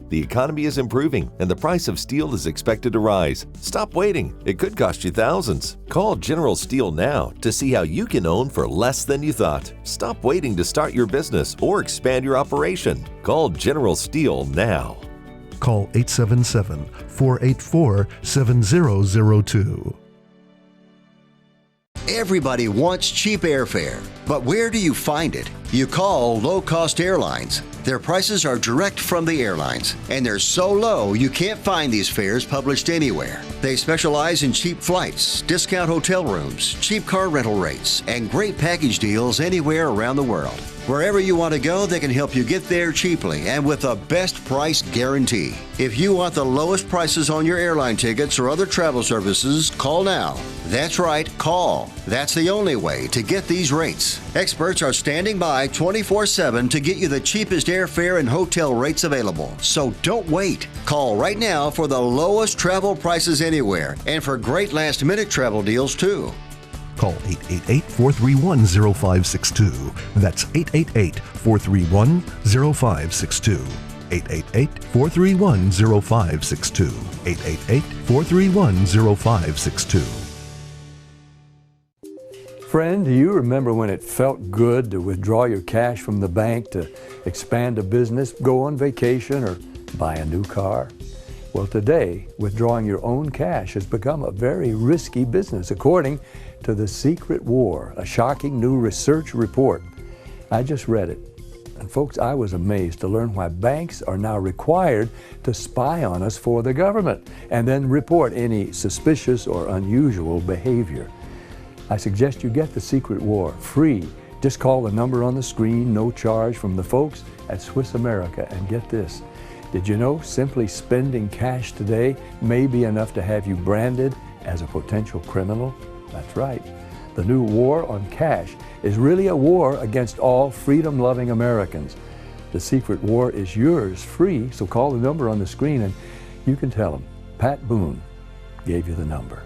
The economy is improving and the price of steel is expected to rise. Stop waiting. It could cost you thousands. Call General Steel now to see how you can own for less than you thought. Stop waiting to start your business or expand your operation. Call General Steel now. Call 877-484-7002. Everybody wants cheap airfare, but where do you find it? You call low-cost airlines. Their prices are direct from the airlines, and they're so low you can't find these fares published anywhere. They specialize in cheap flights, discount hotel rooms, cheap car rental rates, and great package deals anywhere around the world. Wherever you want to go, they can help you get there cheaply and with a best price guarantee. If you want the lowest prices on your airline tickets or other travel services, call now. That's right, call. That's the only way to get these rates. Experts are standing by 24/7 to get you the cheapest airfare and hotel rates available. So don't wait. Call right now for the lowest travel prices anywhere and for great last-minute travel deals too. Call 888-431-0562. That's 888-431-0562. 888-431-0562. 888-431-0562. Friend, do you remember when it felt good to withdraw your cash from the bank to expand a business, go on vacation, or buy a new car? Well, today, withdrawing your own cash has become a very risky business, according to The Secret War, a shocking new research report. I just read it. And folks, I was amazed to learn why banks are now required to spy on us for the government and then report any suspicious or unusual behavior. I suggest you get The Secret War free. Just call the number on the screen, no charge, from the folks at Swiss America, and get this. Did you know simply spending cash today may be enough to have you branded as a potential criminal? That's right. The new war on cash is really a war against all freedom-loving Americans. The Secret War is yours free, so call the number on the screen and you can tell them Pat Boone gave you the number.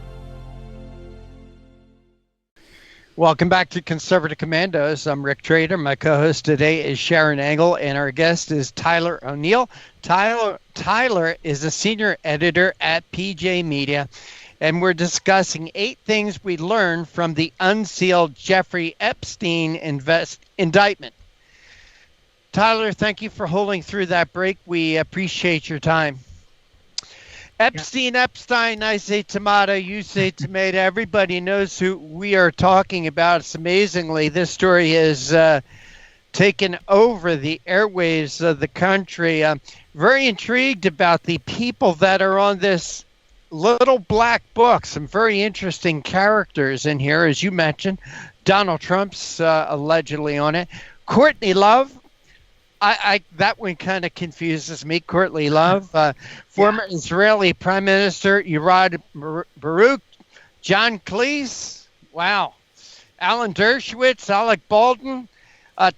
Welcome back to Conservative Commandos. I'm Rick Trader. My co-host today is Sharron Angle, and our guest is Tyler O'Neill. Tyler is a senior editor at PJ Media, and we're discussing 8 things we learned from the unsealed Jeffrey Epstein indictment. Tyler, thank you for holding through that break. We appreciate your time. Epstein, I say tomato, you say tomato. Everybody knows who we are talking about. It's amazingly, this story has taken over the airwaves of the country. I'm very intrigued about the people that are on this little black book. Some very interesting characters in here, as you mentioned. Donald Trump's allegedly on it. Courtney Love. That one kind of confuses me. Courtney Love, former Israeli Prime Minister Ehud Barak, John Cleese, wow, Alan Dershowitz, Alec Baldwin,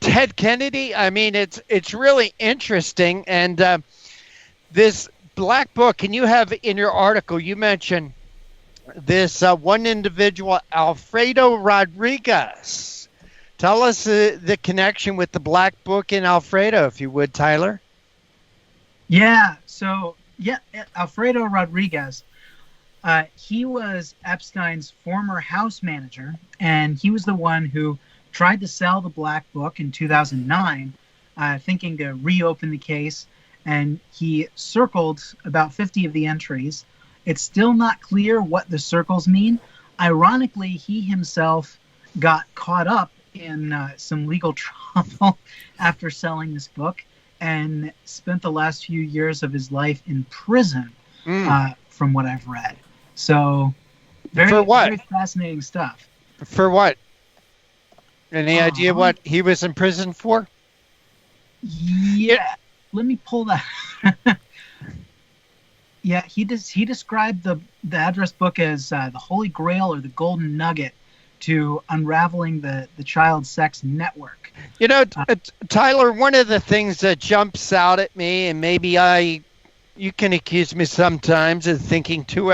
Ted Kennedy. I mean, it's really interesting. And this black book, and you have in your article, you mentioned this one individual, Alfredo Rodriguez. Tell us the connection with the Black Book and Alfredo, if you would, Tyler. Yeah, so, Alfredo Rodriguez, he was Epstein's former house manager, and he was the one who tried to sell the Black Book in 2009, thinking to reopen the case, and he circled about 50 of the entries. It's still not clear what the circles mean. Ironically, he himself got caught up in some legal trouble after selling this book and spent the last few years of his life in prison, from what I've read. So very fascinating stuff. For what? Any idea what he was in prison for? Yeah, let me pull that. Yeah, he described the address book as the Holy Grail or the Golden Nugget to unraveling the child sex network. You know, Tyler, one of the things that jumps out at me, and maybe you can accuse me sometimes of thinking too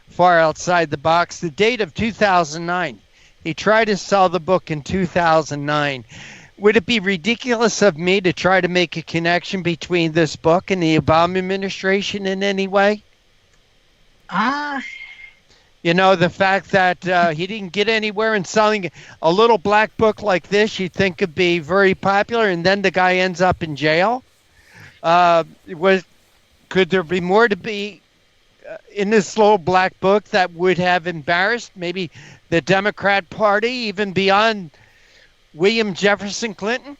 far outside the box, the date of 2009. He tried to sell the book in 2009. Would it be ridiculous of me to try to make a connection between this book and the Obama administration in any way? You know, the fact that he didn't get anywhere in selling a little black book like this, you'd think could be very popular, and then the guy ends up in jail. Could there be more to be in this little black book that would have embarrassed maybe the Democrat Party, even beyond William Jefferson Clinton?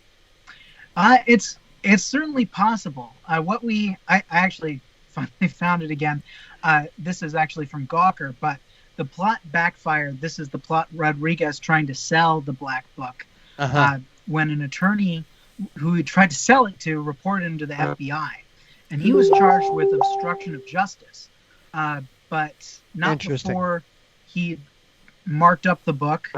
It's certainly possible. I actually finally found it again. This is actually from Gawker, but the plot backfired. This is the plot Rodriguez trying to sell the black book when an attorney who he tried to sell it to reported him to the FBI. And he was charged with obstruction of justice, but not before he marked up the book.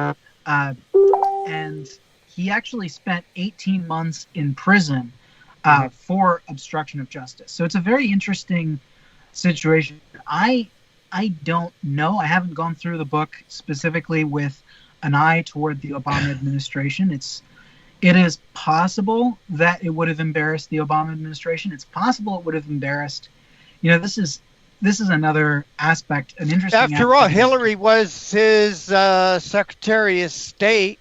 And he actually spent 18 months in prison for obstruction of justice. So it's a very interesting situation. I don't know. I haven't gone through the book specifically with an eye toward the Obama administration. It is possible that it would have embarrassed the Obama administration. It's possible it would have embarrassed. You know, this is another aspect, an interesting. After all, Hillary was his Secretary of State.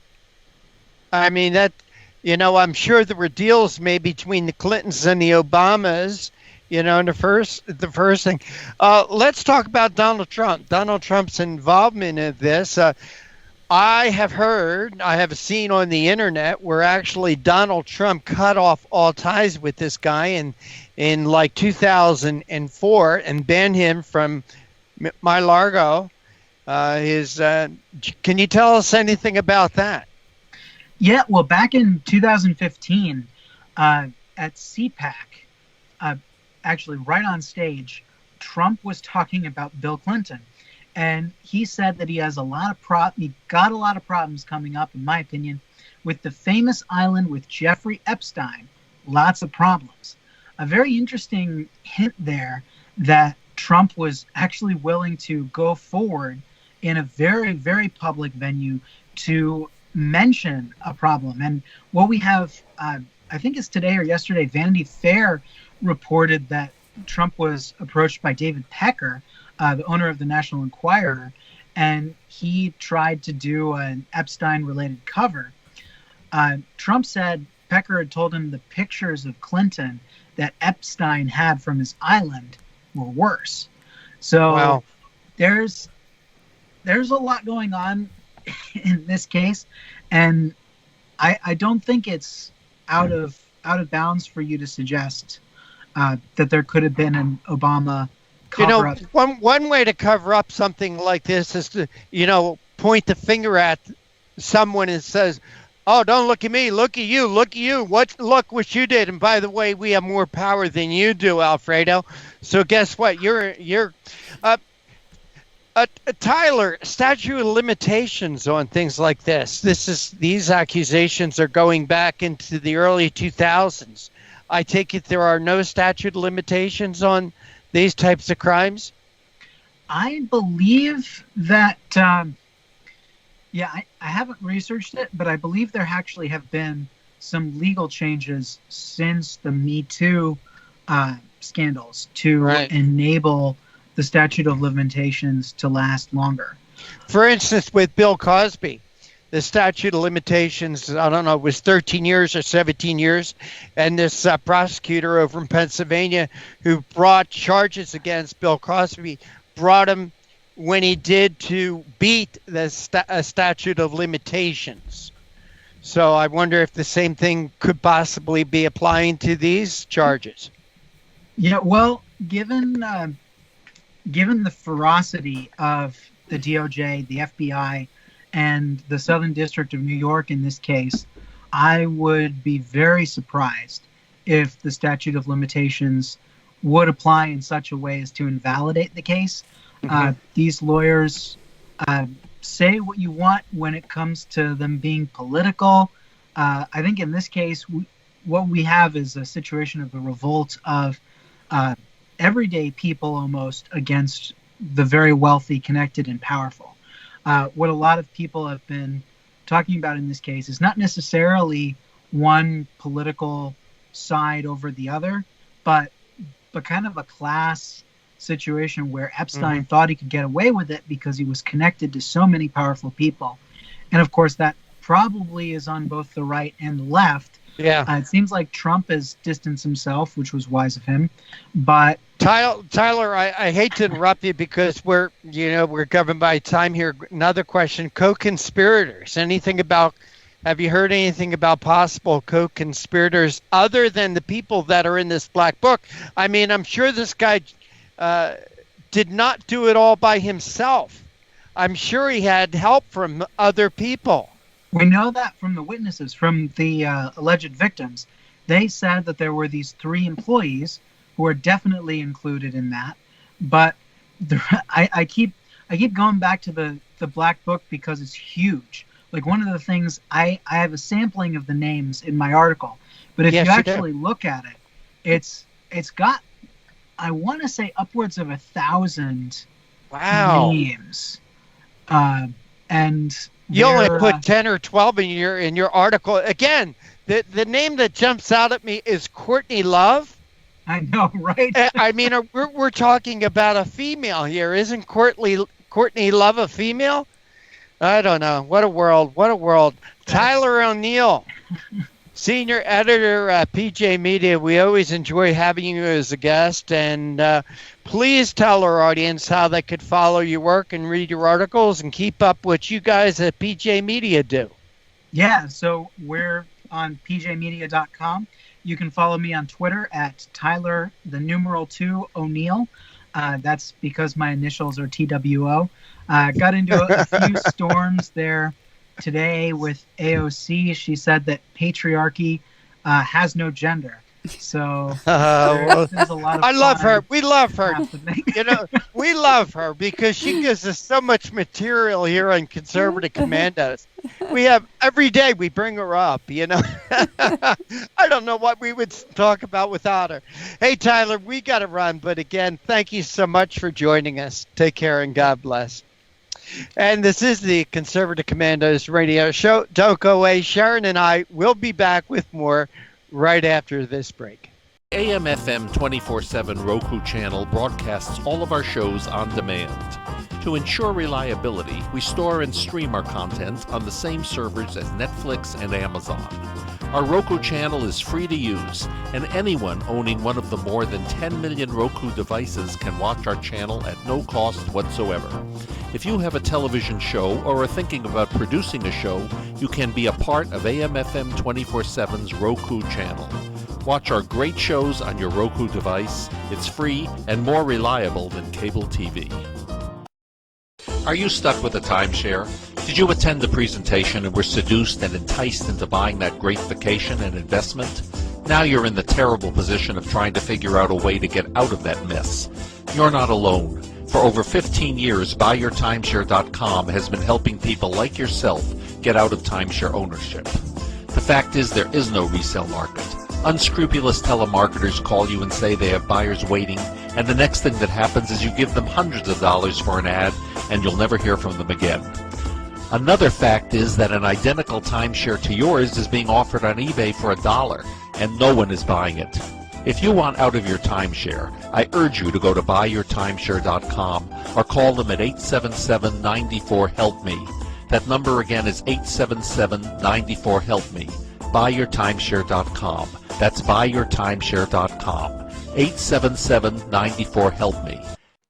I mean, I'm sure there were deals made between the Clintons and the Obamas. You know, and the first thing, let's talk about Donald Trump. Donald Trump's involvement in this. I have seen on the internet where actually Donald Trump cut off all ties with this guy in like 2004 and banned him from Mar-a-Lago. Can you tell us anything about that? Yeah, well, back in 2015 at CPAC, actually right on stage, Trump was talking about Bill Clinton, and he said that he has he got a lot of problems coming up, in my opinion, with the famous island with Jeffrey Epstein. Lots of problems. A very interesting hint there that Trump was actually willing to go forward in a very, very public venue to mention a problem. And what we have, I think it's today or yesterday, Vanity Fair reported that Trump was approached by David Pecker, the owner of the National Enquirer, and he tried to do an Epstein-related cover. Trump said, Pecker had told him the pictures of Clinton that Epstein had from his island were worse. So wow. there's a lot going on in this case, and I don't think it's out of bounds for you to suggest that there could have been an Obama cover-up. One way to cover up something like this is to, point the finger at someone and says, "Oh, don't look at me, look at you, look at you. Look what you did. And by the way, we have more power than you do, Alfredo. So guess what? You're Tyler, statute of limitations on things like this. These accusations are going back into the early 2000s. I take it there are no statute of limitations on these types of crimes? I believe that, I haven't researched it, but I believe there actually have been some legal changes since the Me Too scandals to enable the statute of limitations to last longer. For instance, with Bill Cosby, the statute of limitations, I don't know, was 13 years or 17 years. And this prosecutor over in Pennsylvania who brought charges against Bill Cosby brought him when he did to beat the statute of limitations. So I wonder if the same thing could possibly be applying to these charges. Yeah, well, given the ferocity of the DOJ, the FBI, and the Southern District of New York in this case, I would be very surprised if the statute of limitations would apply in such a way as to invalidate the case. These lawyers say what you want when it comes to them being political. I think in this case, what we have is a situation of a revolt of everyday people almost against the very wealthy, connected, and powerful. What a lot of people have been talking about in this case is not necessarily one political side over the other, but kind of a class situation where Epstein thought he could get away with it because he was connected to so many powerful people. And of course, that probably is on both the right and the left. Yeah. It seems like Trump has distanced himself, which was wise of him. But Tyler, I hate to interrupt you because we're governed by time here. Another question: co-conspirators. Have you heard anything about possible co-conspirators other than the people that are in this black book? I mean, I'm sure this guy did not do it all by himself. I'm sure he had help from other people. We know that from the witnesses, from the alleged victims. They said that there were these 3 employees who are definitely included in that. But I keep going back to the black book because it's huge. Like, one of the things, I have a sampling of the names in my article, but if you actually look at it, it's got, I want to say, upwards of 1,000 names. And you only put 10 or 12 in your article. Again, the name that jumps out at me is Courtney Love. I know, right? I mean, we're talking about a female here. Isn't Courtney Love a female? I don't know. What a world. What a world. Tyler O'Neill, senior editor at PJ Media. We always enjoy having you as a guest. And please tell our audience how they could follow your work and read your articles and keep up what you guys at PJ Media do. Yeah, so we're on pjmedia.com. You can follow me on Twitter at Tyler, the numeral 2 O'Neill. That's because my initials are TWO. Got into a few storms there today with AOC. She said that patriarchy has no gender. So there's a lot of I love her. We love her. happening. We love her because she gives us so much material here on Conservative Commandos. We have every day we bring her up, I don't know what we would talk about without her. Hey, Tyler, we got to run. But again, thank you so much for joining us. Take care and God bless. And this is the Conservative Commandos radio show. Don't go away. Sharon and I will be back with more right after this break. AM/FM 24/7 Roku channel broadcasts all of our shows on demand. To ensure reliability, we store and stream our content on the same servers as Netflix and Amazon. Our Roku channel is free to use, and anyone owning one of the more than 10 million Roku devices can watch our channel at no cost whatsoever. If you have a television show or are thinking about producing a show, you can be a part of AM/FM 24/7's Roku channel. Watch our great shows on your Roku device. It's free and more reliable than cable TV. Are you stuck with a timeshare? Did you attend the presentation and were seduced and enticed into buying that great vacation and investment? Now you're in the terrible position of trying to figure out a way to get out of that mess. You're not alone. For over 15 years, BuyYourTimeshare.com has been helping people like yourself get out of timeshare ownership. The fact is there is no resale market. Unscrupulous telemarketers call you and say they have buyers waiting, and the next thing that happens is you give them hundreds of dollars for an ad, and you'll never hear from them again. Another fact is that an identical timeshare to yours is being offered on eBay for $1, and no one is buying it. If you want out of your timeshare, I urge you to go to BuyYourTimeshare.com or call them at 877-94-HELP-ME. That number again is 877-94-HELP-ME. BuyYourTimeshare.com. That's BuyYourTimeshare.com. 877-94-HELP-ME.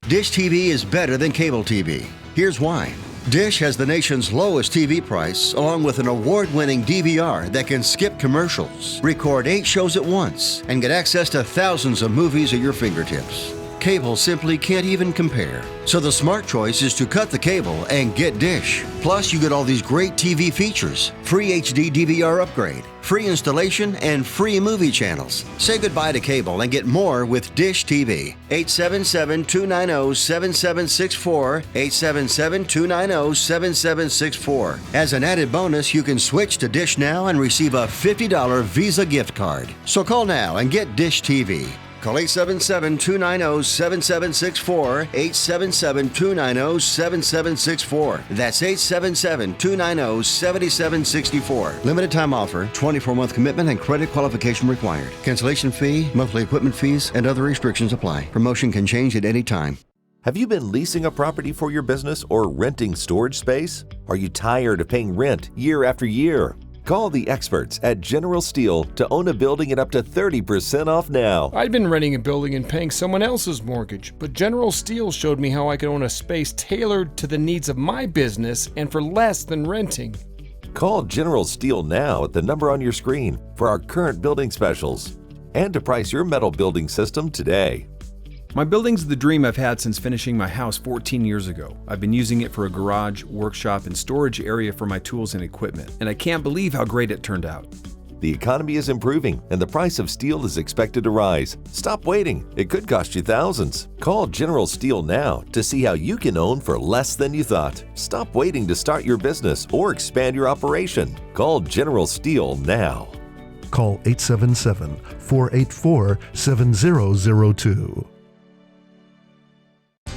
Dish TV is better than cable TV. Here's why. Dish has the nation's lowest TV price, along with an award-winning DVR that can skip commercials, record 8 shows at once, and get access to thousands of movies at your fingertips. Cable simply can't even compare. So the smart choice is to cut the cable and get Dish. Plus, you get all these great TV features, free HD DVR upgrade, free installation, and free movie channels. Say goodbye to cable and get more with Dish TV. 877-290-7764, 877-290-7764. As an added bonus, you can switch to Dish now and receive a $50 Visa gift card. So call now and get Dish TV. Call 877-290-7764, 877-290-7764. That's 877-290-7764. Limited time offer, 24-month commitment and credit qualification required. Cancellation fee, monthly equipment fees, and other restrictions apply. Promotion can change at any time. Have you been leasing a property for your business or renting storage space? Are you tired of paying rent year after year? Call the experts at General Steel to own a building at up to 30% off now. I'd been renting a building and paying someone else's mortgage, but General Steel showed me how I could own a space tailored to the needs of my business and for less than renting. Call General Steel now at the number on your screen for our current building specials and to price your metal building system today. My building's the dream I've had since finishing my house 14 years ago. I've been using it for a garage, workshop, and storage area for my tools and equipment, and I can't believe how great it turned out. The economy is improving and the price of steel is expected to rise. Stop waiting. It could cost you thousands. Call General Steel now to see how you can own for less than you thought. Stop waiting to start your business or expand your operation. Call General Steel now. Call 877-484-7002.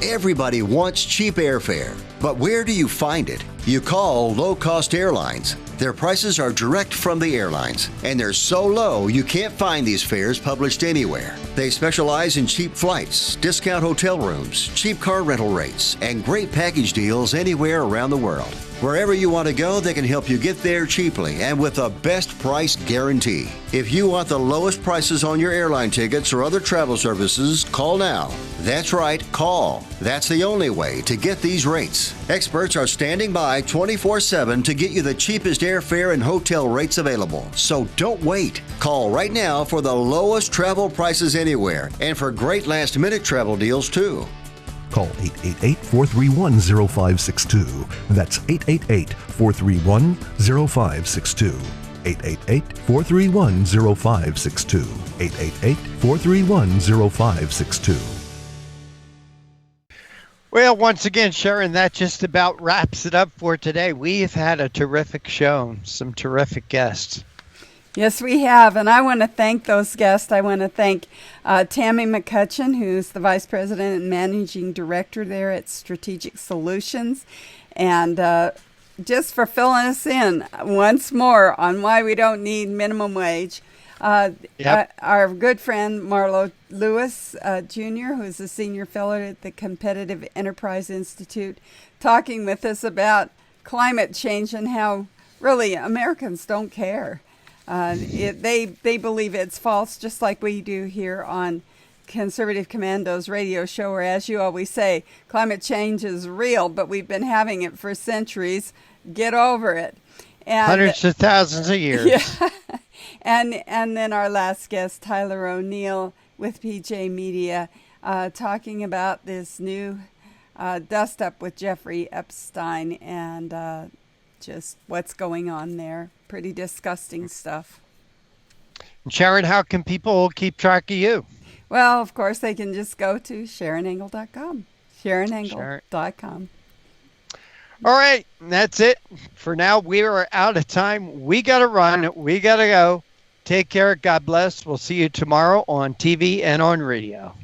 Everybody wants cheap airfare, but where do you find it? You call low-cost airlines. Their prices are direct from the airlines, and they're so low you can't find these fares published anywhere. They specialize in cheap flights, discount hotel rooms, cheap car rental rates, and great package deals anywhere around the world. Wherever you want to go, they can help you get there cheaply and with a best price guarantee. If you want the lowest prices on your airline tickets or other travel services, call now. That's right, call. That's the only way to get these rates. Experts are standing by 24/7 to get you the cheapest airfare and hotel rates available. So don't wait. Call right now for the lowest travel prices anywhere and for great last-minute travel deals too. Call 888-431-0562. That's 888-431-0562. 888-431-0562. 888-431-0562. Well, once again, Sharon, that just about wraps it up for today. We've had a terrific show, some terrific guests. Yes, we have, and I want to thank those guests. I want to thank Tammy McCutcheon, who's the Vice President and Managing Director there at Strategic Solutions, and just for filling us in once more on why we don't need minimum wage. Our good friend Marlo Lewis, Jr., who's a senior fellow at the Competitive Enterprise Institute, talking with us about climate change and how really Americans don't care. They believe it's false, just like we do here on Conservative Commando's radio show, where, as you always say, climate change is real, but we've been having it for centuries. Get over it. And, hundreds of thousands of years. Yeah. And then our last guest, Tyler O'Neill with PJ Media, talking about this new dust up with Jeffrey Epstein and just what's going on there. Pretty disgusting stuff. Sharon, how can people keep track of you? Well, of course, they can just go to SharonAngle.com. SharonAngle.com. All right, that's it. For now, we are out of time. We got to run. We got to go. Take care. God bless. We'll see you tomorrow on TV and on radio.